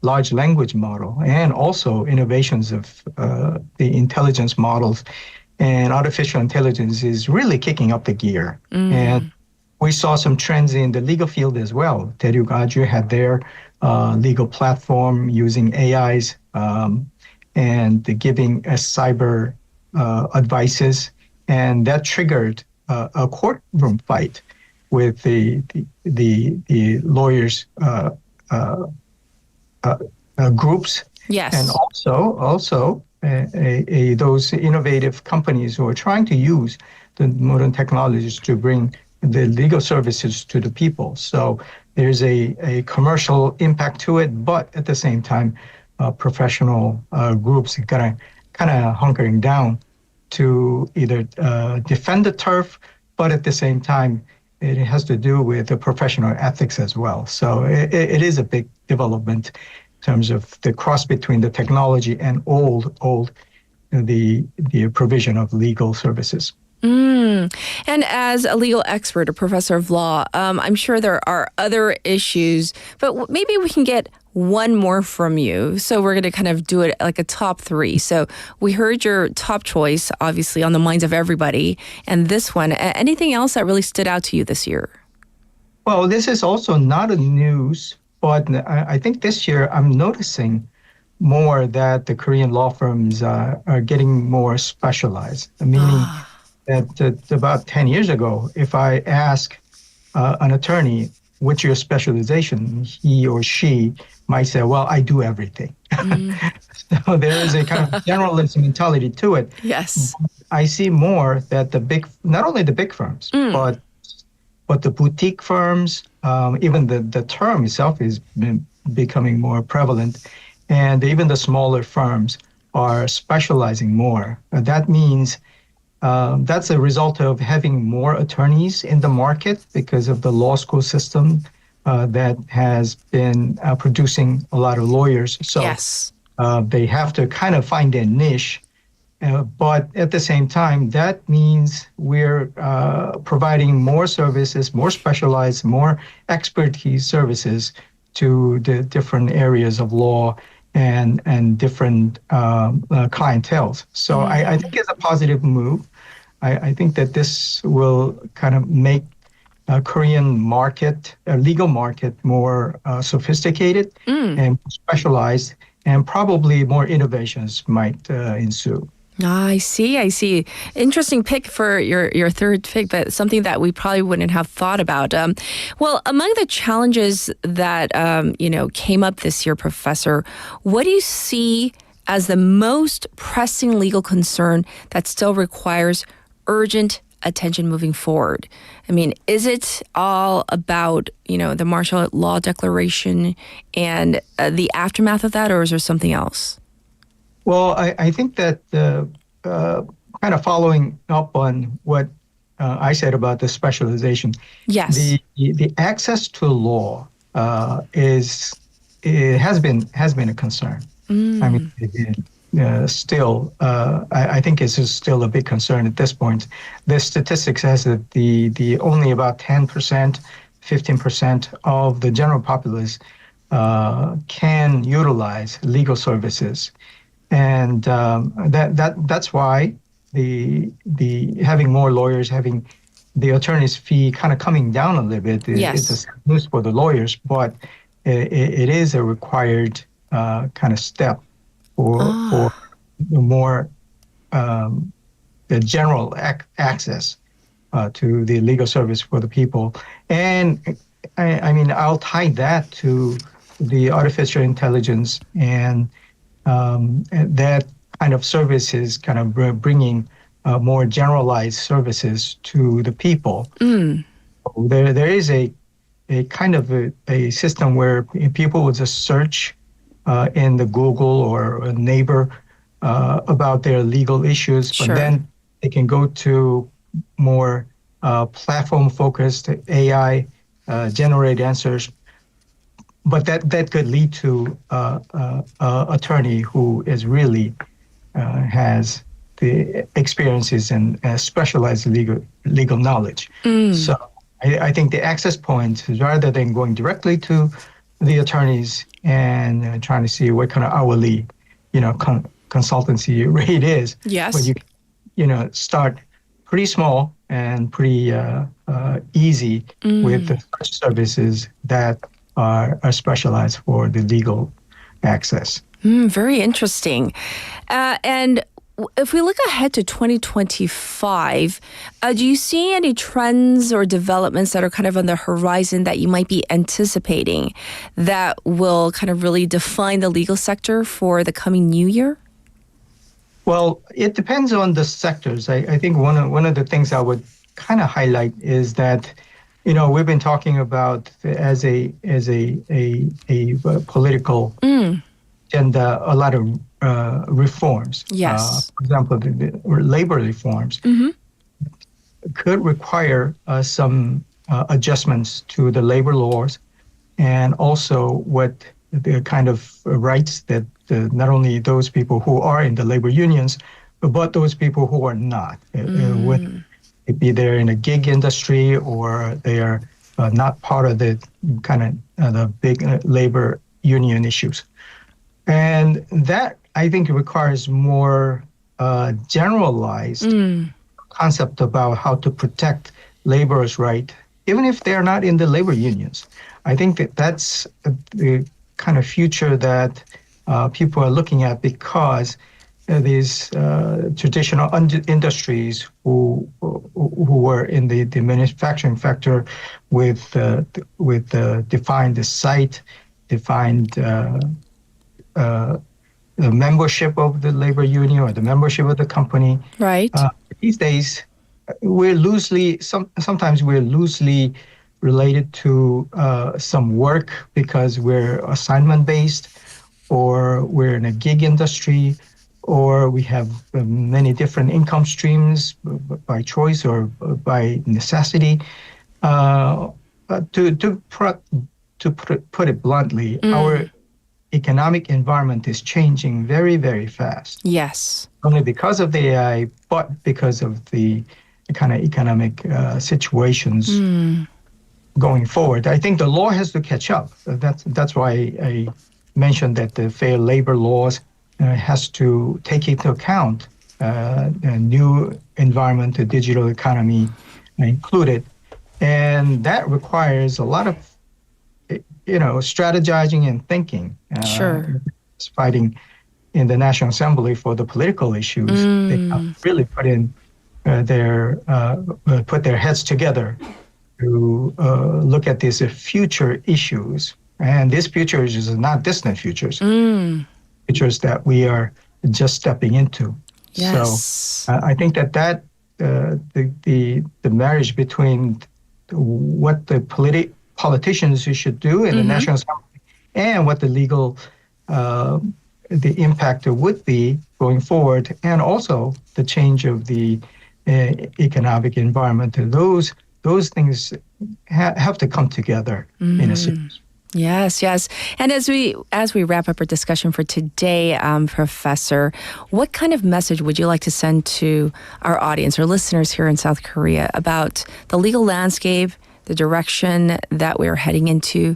large language model and also innovations of the intelligence models and artificial intelligence is really kicking up the gear. And we saw some trends in the legal field as well. Daryugaju had their legal platform using AIs and giving cyber advices, and that triggered a courtroom fight with the lawyers groups. Yes. And also those innovative companies who are trying to use the modern technologies to bring the legal services to the people. So there's a commercial impact to it, but at the same time, professional groups are kind of hunkering down to either defend the turf, but at the same time, it has to do with the professional ethics as well. So it is a big development in terms of the cross between the technology and the provision of legal services. And as a legal expert, a professor of law, I'm sure there are other issues, but maybe we can get one more from you. So we're going to kind of do it like a top three. So we heard your top choice, obviously, on the minds of everybody. And this one, anything else that really stood out to you this year? Well, this is also not a news, but I think this year I'm noticing more that the Korean law firms are getting more specialized, meaning that about 10 years ago, if I ask an attorney what's your specialization, he or she might say, well, I do everything. So there is a kind of generalist mentality to it. Yes. I see more that not only the big firms, but the boutique firms, even the term itself is becoming more prevalent, and even the smaller firms are specializing more. That means that's a result of having more attorneys in the market because of the law school system that has been producing a lot of lawyers. So yes. They have to kind of find a niche. But at the same time, that means we're providing more services, more specialized, more expertise services to the different areas of law and different clienteles. So I think it's a positive move. I think that this will kind of make Korean market, legal market, more sophisticated and specialized, and probably more innovations might ensue. I see. Interesting pick for your third pick, but something that we probably wouldn't have thought about. Well, among the challenges that came up this year, Professor, what do you see as the most pressing legal concern that still requires urgent attention moving forward? I mean, is it all about, the martial law declaration and the aftermath of that, or is there something else? Well, I think that kind of following up on what I said about the specialization, yes, the access to law has been a concern. I mean, still, I think it's still a big concern at this point. The statistics says that the only about 10%, 15% of the general populace can utilize legal services. And that's why the having more lawyers, having the attorney's fee kind of coming down a little bit is a news for the lawyers, but it is a required kind of step for the more the general access to the legal service for the people. And I mean, I'll tie that to the artificial intelligence and that kind of service is kind of bringing more generalized services to the people. There is a kind of a system where people will just search in the Google or a neighbor about their legal issues, but then they can go to more platform-focused AI generate answers. But that could lead to an attorney who is really has the experiences and specialized legal knowledge. So I think the access point is rather than going directly to the attorneys and trying to see what kind of hourly, consultancy rate is. Yes. But you start pretty small and pretty easy with the services that are specialized for the legal access. Very interesting. And if we look ahead to 2025, do you see any trends or developments that are kind of on the horizon that you might be anticipating that will kind of really define the legal sector for the coming new year? Well, it depends on the sectors. I think one of the things I would kind of highlight is that we've been talking about as a political agenda, a lot of reforms. Yes. For example, the labor reforms could require some adjustments to the labor laws, and also what the kind of rights that not only those people who are in the labor unions, but those people who are not. Be they're in a gig industry or they are not part of the kind of the big labor union issues. And that, I think, requires more generalized concept about how to protect laborers' right, even if they're not in the labor unions. I think that's the kind of future that people are looking at, because these traditional industries who were in the manufacturing sector with defined site, defined the membership of the labor union or the membership of the company. Right. These days, sometimes we're loosely related to some work because we're assignment based, or we're in a gig industry, or we have many different income streams by choice or by necessity. To put it bluntly, our economic environment is changing very, very fast. Yes. Only because of the AI, but because of the kind of economic situations going forward. I think the law has to catch up. That's why I mentioned that the fair labor laws has to take into account a new environment, the digital economy included. And that requires a lot of, strategizing and thinking. Sure. Fighting in the National Assembly for the political issues. They have really put their heads together to look at these future issues. And these futures are not distant futures. Futures that we are just stepping into. Yes. So I think that the marriage between what the politicians should do in the National Assembly and what the legal the impact would be going forward, and also the change of the economic environment. Those things have to come together in a sense. Yes, yes. And as we wrap up our discussion for today, Professor, what kind of message would you like to send to our audience or listeners here in South Korea about the legal landscape, the direction that we're heading into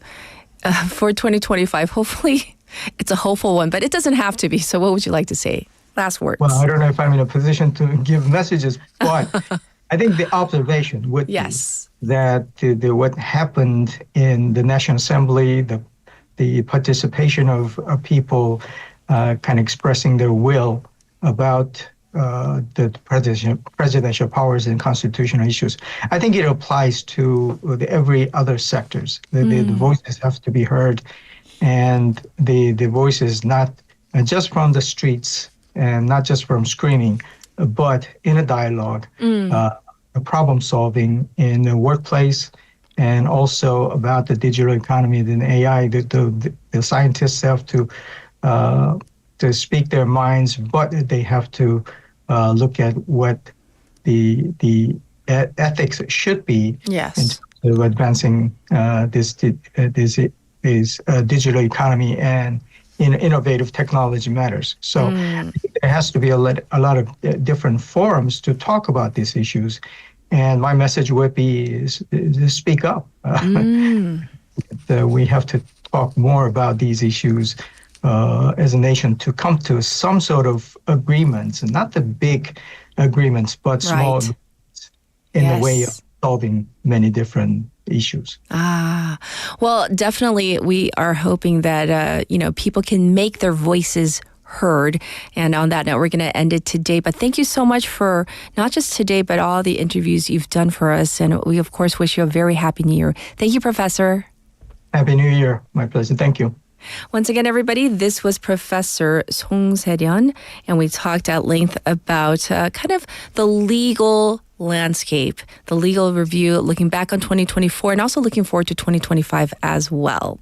for 2025? Hopefully it's a hopeful one, but it doesn't have to be. So what would you like to say? Last words. Well, I don't know if I'm in a position to give messages, but I think the observation would be that what happened in the National Assembly, the participation of people kind of expressing their will about the presidential powers and constitutional issues. I think it applies to every other sectors. The voices have to be heard, and the voices not just from the streets and not just from screaming, but in a dialogue. Problem solving in the workplace, and also about the digital economy and AI. The scientists have to speak their minds, but they have to look at what the ethics should be in terms of advancing this digital economy and in innovative technology matters. So there has to be a lot of different forums to talk about these issues. And my message would be is speak up. We have to talk more about these issues as a nation to come to some sort of agreements, not the big agreements, but small agreements in the way of solving many different issues. Well, definitely we are hoping that, people can make their voices heard. And on that note, we're going to end it today. But thank you so much for not just today, but all the interviews you've done for us. And we, of course, wish you a very happy New Year. Thank you, Professor. Happy New Year. My pleasure. Thank you. Once again, everybody, this was Professor Song Se-ryun, and we talked at length about kind of the legal landscape, the legal review, looking back on 2024 and also looking forward to 2025 as well.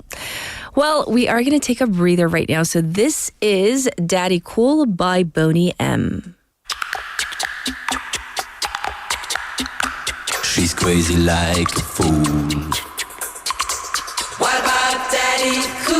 Well, we are going to take a breather right now. So this is Daddy Cool by Boney M. She's crazy like a fool. What about Daddy Cool?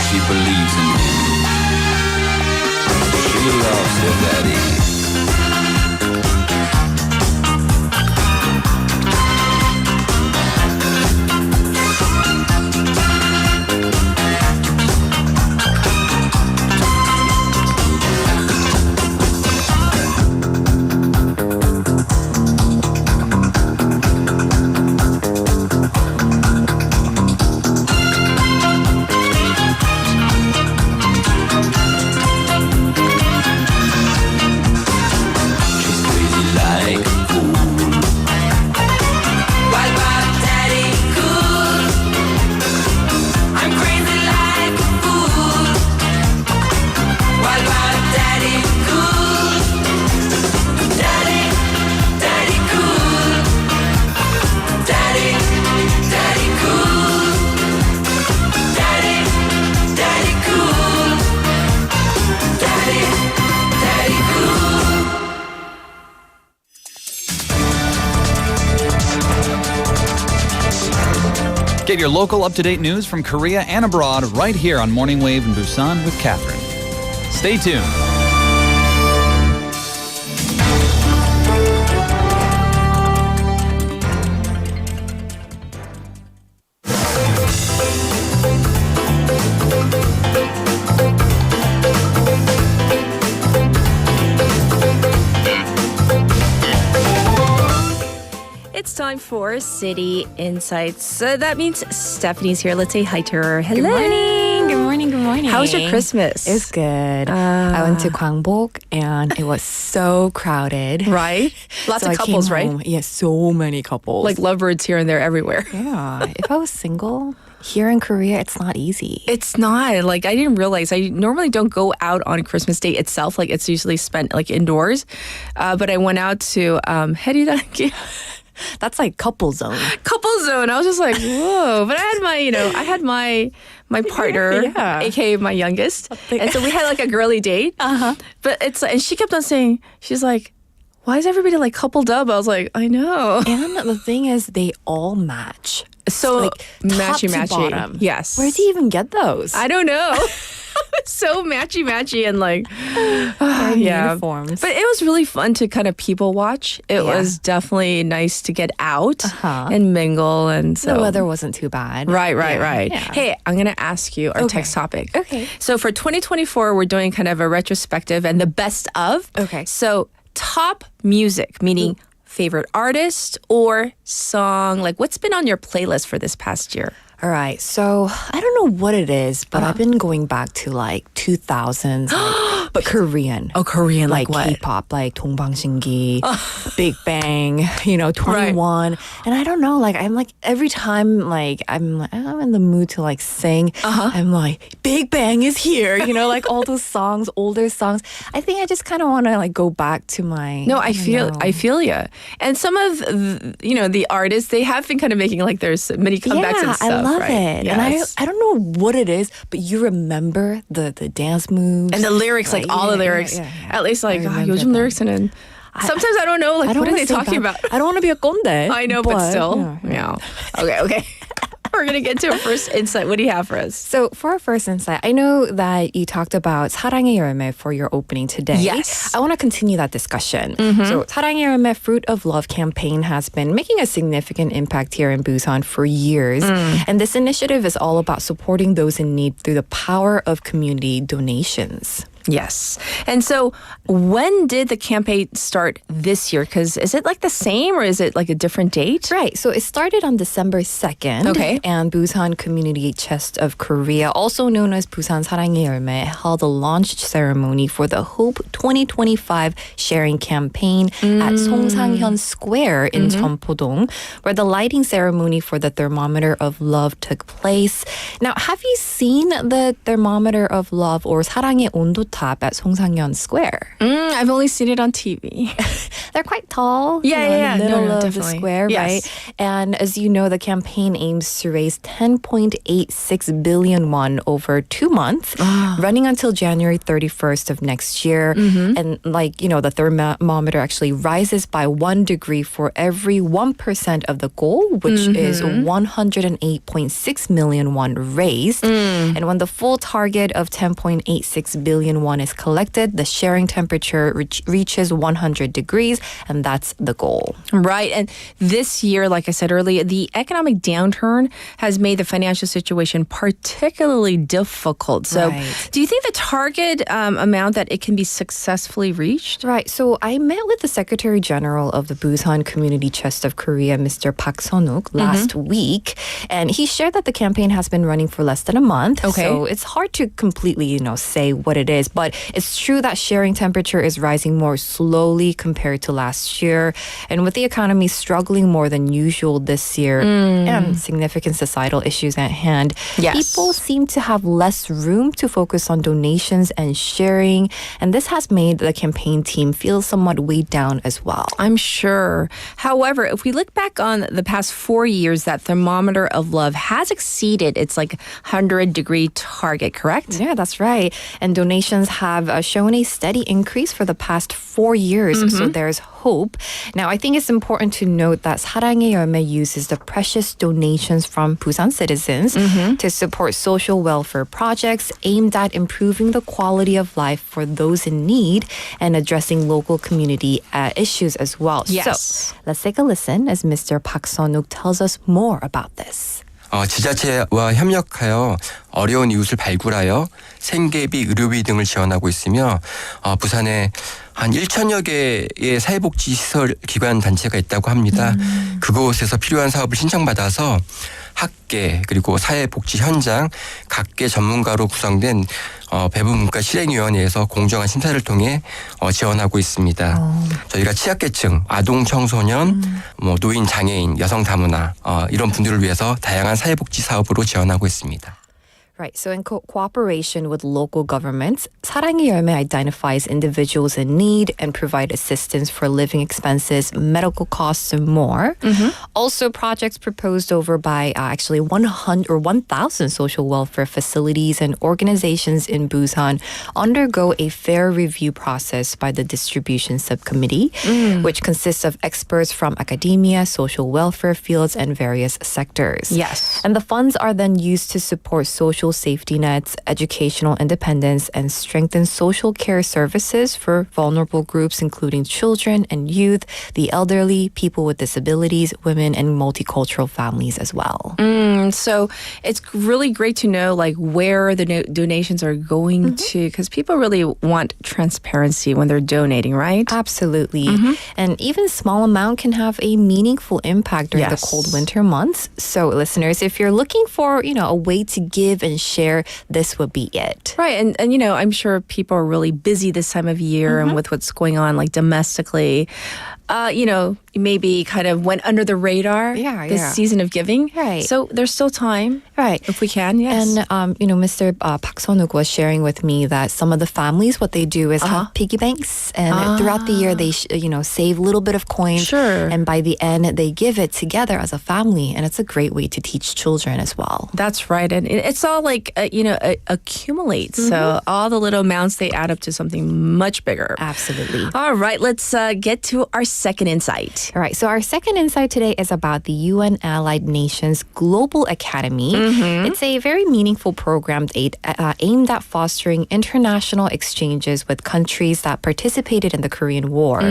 she believes in him. She loves her daddy. Get your local up-to-date news from Korea and abroad right here on Morning Wave in Busan with Catherine. Stay tuned. It's time for City Insights. So that means Stephanie's here. Let's say hi to her. Hello. Good morning. Good morning. Good morning. How was your Christmas? It was good. I went to Gwangbok and it was so crowded. Right? Lots So of I came couples, right? home. Yeah, so many couples. Like lovebirds here and there everywhere. Yeah. If I was single here in Korea, it's not easy. It's not. Like, I didn't realize. I normally don't go out on Christmas Day itself. Like, it's usually spent like indoors. But I went out to 해리단길. That's like couple zone. Couple zone. I was just like, whoa. But I had my partner, Yeah. aka my youngest. And so we had like a girly date. But it's and she kept on saying, she's like, why is everybody like coupled up? I was like, I know. And the thing is, they all match. So like top matchy. to bottom. Yes. Where do you even get those? I don't know. So matchy and like uniforms. But it was really fun to kind of people watch. It was definitely nice to get out and mingle, and so The weather wasn't too bad. Right. Yeah. Hey, I'm gonna ask you our text topic. Okay. So for 2024, we're doing kind of a retrospective and the best of. Okay. So top music, meaning favorite artist or song. Like, what's been on your playlist for this past year? All right. So I don't know what it is, but I've been going back to like 2000s, but Korean. Oh, Korean. Like what? K-pop, like 동방신기, Big Bang, 21. And I don't know, like I'm like every time like I'm in the mood to like sing, I'm like Big Bang is here, like all those songs, older songs. I think I just kind of want to like go back to my I feel you. And some of the artists, they have been kind of making like there's many comebacks and stuff. I love right? it. Yes. And I don't know what it is, but you remember the dance moves. And the lyrics, like all the lyrics. Yeah. At least like 요즘 that. lyrics는 sometimes I don't know, like what are they talking about? I don't want to be a conde. I know, but still. Yeah. Okay. We're going to get to our first insight. What do you have for us? So for our first insight, I know that you talked about 사랑의 열매 for your opening today. Yes. I want to continue that discussion. So 사랑의 열매 Fruit of Love campaign has been making a significant impact here in Busan for years. And this initiative is all about supporting those in need through the power of community donations. Yes. And so when did the campaign start this year? Because is it like the same or is it like a different date? Right. So it started on December 2nd. Okay. And Busan Community Chest of Korea, also known as Busan 사랑의 열매, held a launch ceremony for the Hope 2025 sharing campaign at 송상현 Square in Cheonpo-dong, where the lighting ceremony for the Thermometer of Love took place. Now, have you seen the Thermometer of Love or 사랑의 온도탑 at 송상현 Songsanghyun Square. I've only seen it on TV. They're quite tall. Yeah, in the middle of the definitely. square, Yes. right? And as you know, the campaign aims to raise 10.86 billion won over 2 months, running until January 31st of next year. And the thermometer actually rises by 1 degree for every 1% of the goal, which is 108.6 million won raised. And when the full target of 10.86 billion won is collected, the sharing temperature reaches 100 degrees, and that's the goal. Right. And this year, like I said earlier, the economic downturn has made the financial situation particularly difficult. So do you think the target amount that it can be successfully reached? Right. So I met with the Secretary General of the Busan Community Chest of Korea, Mr. Park Son-wook, last week. And he shared that the campaign has been running for less than a month. Okay. So it's hard to completely, say what it is. But it's true that sharing temperature is rising more slowly compared to last year. And with the economy struggling more than usual this year and significant societal issues at hand, people seem to have less room to focus on donations and sharing. And this has made the campaign team feel somewhat weighed down as well. I'm sure. However, if we look back on the past 4 years, that thermometer of love has exceeded its 100-degree target, correct? Yeah, that's right. And donations have shown a steady increase for the past 4 years. So there's hope. Now, I think it's important to note that 사랑의 열매 uses the precious donations from Busan citizens to support social welfare projects aimed at improving the quality of life for those in need and addressing local community issues as well. Yes. So let's take a listen as Mr. Park Son-wook tells us more about this. 지자체와 협력하여 어려운 이웃을 발굴하여 생계비, 의료비 등을 지원하고 있으며 부산에 한 1,000여 개의 사회복지시설 기관 단체가 있다고 합니다. 그곳에서 필요한 사업을 신청받아서 학계 그리고 사회복지 현장 각계 전문가로 구성된 배분문과 실행위원회에서 공정한 심사를 통해 지원하고 있습니다. 저희가 취약계층, 아동 청소년, 노인 장애인, 여성 다문화 이런 분들을 위해서 다양한 사회복지 사업으로 지원하고 있습니다. Right. So in cooperation with local governments, 사랑의 열매 identifies individuals in need and provide assistance for living expenses, medical costs, and more. Also, projects proposed over by actually 100 or 1,000 social welfare facilities and organizations in Busan undergo a fair review process by the distribution subcommittee, which consists of experts from academia, social welfare fields, and various sectors. Yes. And the funds are then used to support social safety nets, educational independence, and strengthen social care services for vulnerable groups, including children and youth, the elderly, people with disabilities, women, and multicultural families as well. So it's really great to know where the donations are going to, because people really want transparency when they're donating, right? Absolutely. And even small amount can have a meaningful impact during the cold winter months. So listeners, if you're looking for, a way to give and share, this would be it. Right. And I'm sure people are really busy this time of year and with what's going on domestically. Maybe kind of went under the radar this season of giving. Right. So there's still time. Right. If we can, yes. And, Mr. Park Son-wook was sharing with me that some of the families, what they do is have piggy banks. And throughout the year, they, save a little bit of coins. Sure. And by the end, they give it together as a family. And it's a great way to teach children as well. That's right. And it's all accumulates. So all the little amounts, they add up to something much bigger. Absolutely. All right. Let's get to our second insight. All right. So our second insight today is about the UN Allied Nations Global Academy. It's a very meaningful program aimed at fostering international exchanges with countries that participated in the Korean War.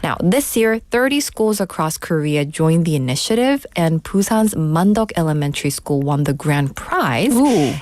Now, this year, 30 schools across Korea joined the initiative, and Busan's Mandok Elementary School won the grand prize.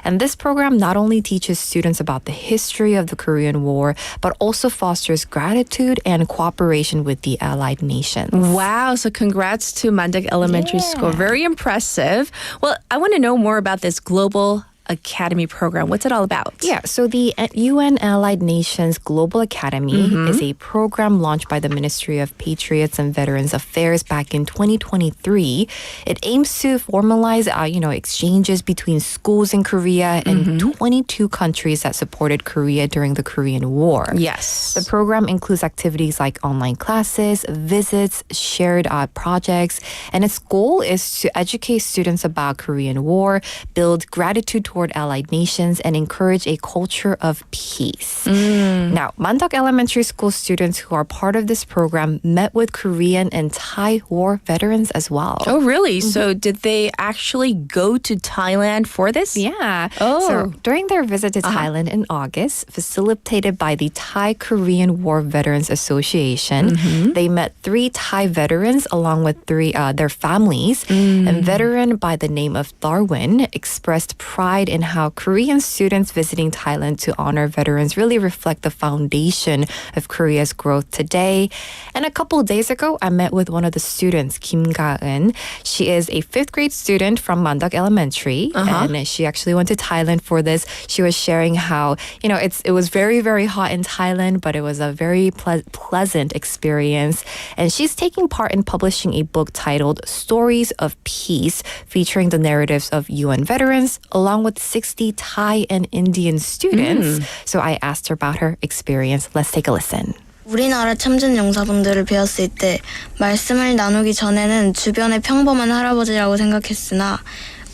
And this program not only teaches students about the history of the Korean War, but also fosters gratitude and cooperation with the Allied nations. Wow. So congrats to Mandok Elementary School. Very impressive. Well, I want to know more about this Global Academy program. What's it all about? Yeah, so the UN Allied Nations Global Academy is a program launched by the Ministry of Patriots and Veterans Affairs back in 2023. It aims to formalize, exchanges between schools in Korea and 22 countries that supported Korea during the Korean War. Yes. The program includes activities like online classes, visits, shared projects, and its goal is to educate students about Korean War, build gratitude toward allied nations, and encourage a culture of peace. Now, Mandok Elementary School students who are part of this program met with Korean and Thai war veterans as well. Oh, really? So did they actually go to Thailand for this? Yeah. Oh. So during their visit to Thailand in August, facilitated by the Thai Korean War Veterans Association, they met 3 Thai veterans along with their families. And veteran by the name of Darwin expressed pride in how Korean students visiting Thailand to honor veterans really reflect the foundation of Korea's growth today. And a couple of days ago, I met with one of the students, Kim Ga-eun. She is a 5th grade student from Mandok Elementary, and she actually went to Thailand for this. She was sharing how, it was very, very hot in Thailand, but it was a very pleasant experience. And she's taking part in publishing a book titled Stories of Peace, featuring the narratives of UN veterans, along with 60 Thai and Indian students. So I asked her about her experience. Let's take a listen. 우리나라 참전 용사분들을 배웠을 때 말씀을 나누기 전에는 주변의 평범한 할아버지라고 생각했으나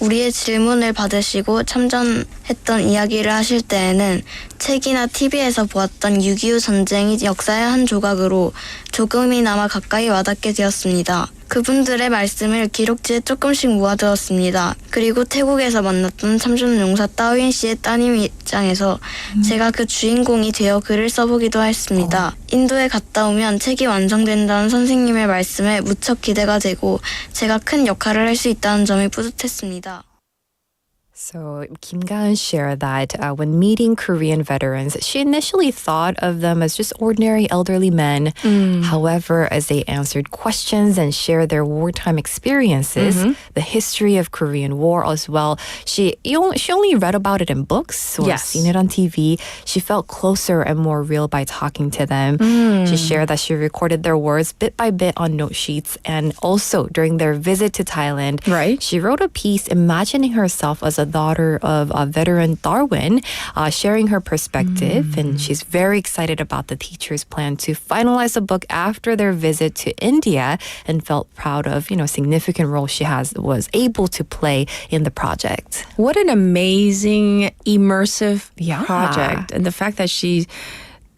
우리의 질문을 받으시고 참전했던 이야기를 하실 때에는 책이나 TV에서 보았던 6.25 전쟁이 역사의 한 조각으로 조금이나마 가까이 와닿게 되었습니다. 그분들의 말씀을 기록지에 조금씩 모아두었습니다. 그리고 태국에서 만났던 참전용사 따윈 씨의 따님 입장에서 제가 그 주인공이 되어 글을 써보기도 했습니다. 인도에 갔다 오면 책이 완성된다는 선생님의 말씀에 무척 기대가 되고 제가 큰 역할을 할 수 있다는 점이 뿌듯했습니다. So Kim Ga-eun shared that when meeting Korean veterans, she initially thought of them as just ordinary elderly men. However, as they answered questions and shared their wartime experiences, the history of Korean War as well, she only read about it in books or seen it on TV. She felt closer and more real by talking to them. She shared that she recorded their words bit by bit on note sheets, and also during their visit to Thailand, she wrote a piece imagining herself as a daughter of veteran Darwin, sharing her perspective. And she's very excited about the teacher's plan to finalize the book after their visit to India, and felt proud of, significant role she was able to play in the project. What an amazing, immersive project. And the fact that she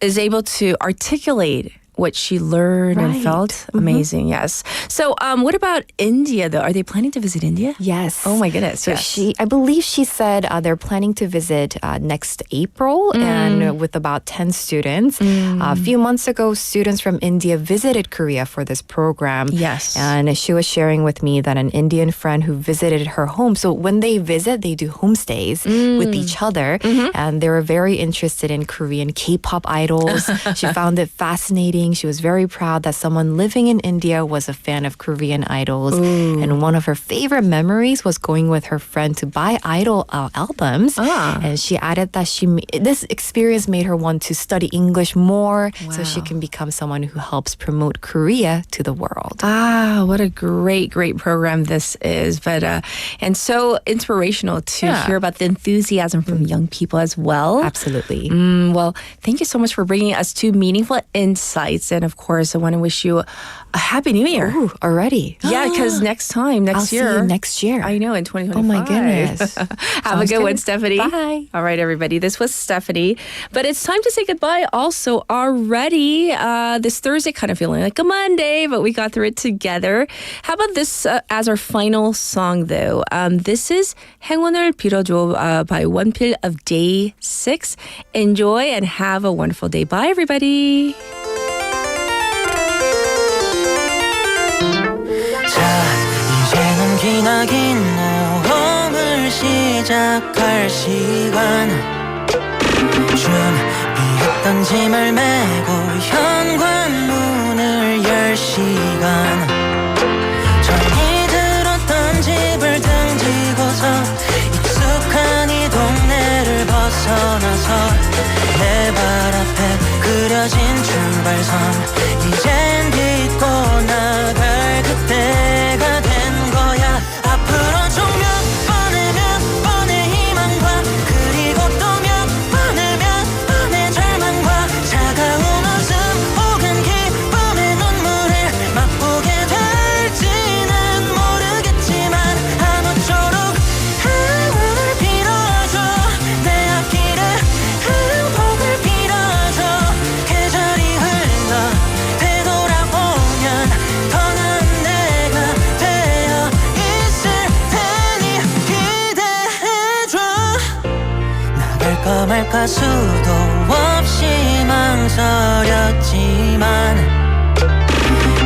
is able to articulate what she learned and felt. Amazing, yes. So what about India, though? Are they planning to visit India? Yes. Oh, my goodness. So I believe she said they're planning to visit next April, and with about 10 students. A few months ago, students from India visited Korea for this program. Yes. And she was sharing with me that an Indian friend who visited her home, so when they visit, they do homestays with each other, and they were very interested in Korean K-pop idols. She found it fascinating. She was very proud that someone living in India was a fan of Korean idols. And one of her favorite memories was going with her friend to buy idol albums. And she added that this experience made her want to study English more, so she can become someone who helps promote Korea to the world. What a great, great program this is. But and so inspirational to hear about the enthusiasm from young people as well. Absolutely. Well, thank you so much for bringing us 2 meaningful insights. And of course, I want to wish you a happy new year. Ooh, already. Yeah, because next year. I'll see you next year. I know, in 2025. Oh my goodness. Have a good one, Stephanie. Bye. All right, everybody. This was Stephanie. But it's time to say goodbye also already. This Thursday kind of feeling like a Monday, but we got through it together. How about this as our final song, though? This is 행운을 빌어줘 by Wonpil of Day 6. Enjoy and have a wonderful day. Bye, everybody. 이제는 기나긴 모험을 시작할 시간 준비했던 짐을 메고 현관문을 열 시간 전이 들었던 집을 등지고서 익숙한 이동 그려진 출발선 이젠 딛고 나갈 그때가 된 거야 앞으로 좀 몇 번의 희망과 그리고 또 몇 번의 절망과 차가운 웃음 혹은 기쁨의 눈물을 맛보게 될지는 모르겠지만 아무쪼록 행운을 빌어줘 내 앞길에 행복을 빌어줘 계절이 흘러 되돌아오면 더 나은 내가 되어 있을 테니 기대해줘 나갈까 말까 수도 없이 망설였지만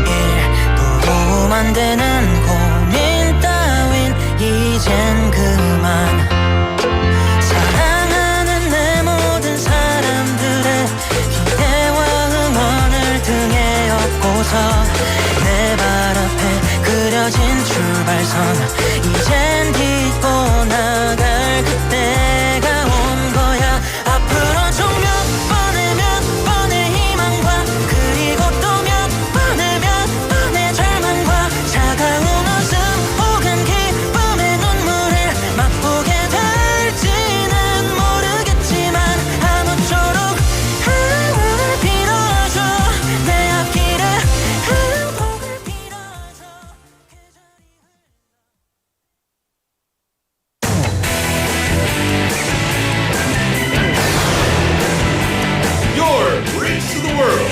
일도 안 되는 고민 따윈 이젠 그만 사랑하는 내 모든 사람들의 기대와 응원을 등에 업고서 내 발 앞에 그려진 출발선 이젠 딛고 나갈 그때가 온 거야 앞으로 좀 몇 번의 희망과 그리고 또 몇 번의 절망과 차가운 웃음 혹은 기쁨의 눈물을 맛보게 될지는 모르겠지만 아무쪼록 행운을 빌어줘 내 앞길에 행복을 빌어줘 Your Bridge to the World.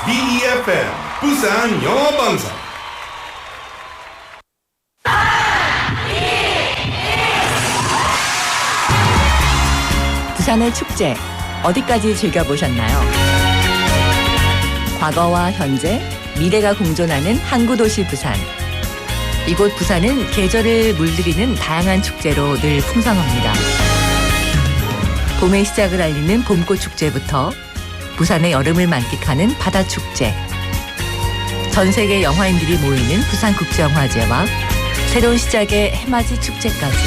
BeFM 부산 영어방송. 부산의 축제 어디까지 즐겨보셨나요? 과거와 현재, 미래가 공존하는 항구도시 부산. 이곳 부산은 계절을 물들이는 다양한 축제로 늘 풍성합니다. 봄의 시작을 알리는 봄꽃 축제부터 부산의 여름을 만끽하는 바다 축제, 전 세계 영화인들이 모이는 부산국제영화제와 새로운 시작의 해맞이 축제까지.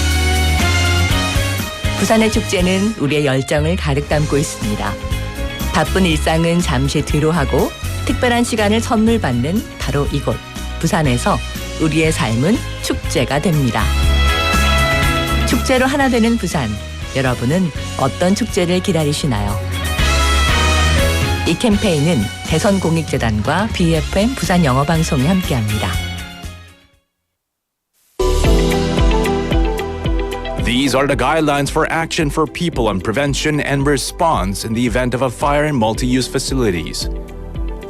부산의 축제는 우리의 열정을 가득 담고 있습니다. 바쁜 일상은 잠시 뒤로 하고 특별한 시간을 선물 받는 바로 이곳 부산에서 우리의 삶은 축제가 됩니다. 축제로 하나 되는 부산, 여러분은 어떤 축제를 기다리시나요? 이 캠페인은 대선공익재단과 BeFM 부산영어방송이 함께합니다. These are the guidelines for action for people on prevention and response in the event of a fire in multi-use facilities.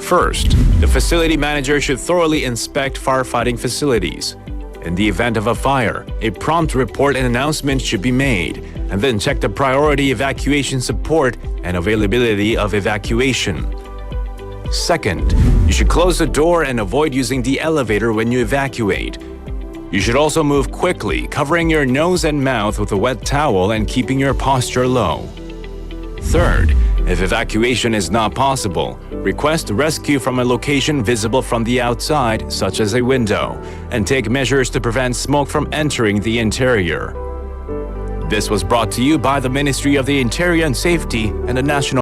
First, the facility manager should thoroughly inspect firefighting facilities. In the event of a fire, a prompt report and announcement should be made, and then check the priority evacuation support and availability of evacuation. Second, you should close the door and avoid using the elevator when you evacuate. You should also move quickly, covering your nose and mouth with a wet towel and keeping your posture low. Third, if evacuation is not possible, request rescue from a location visible from the outside, such as a window, and take measures to prevent smoke from entering the interior. This was brought to you by the Ministry of the Interior and Safety and the National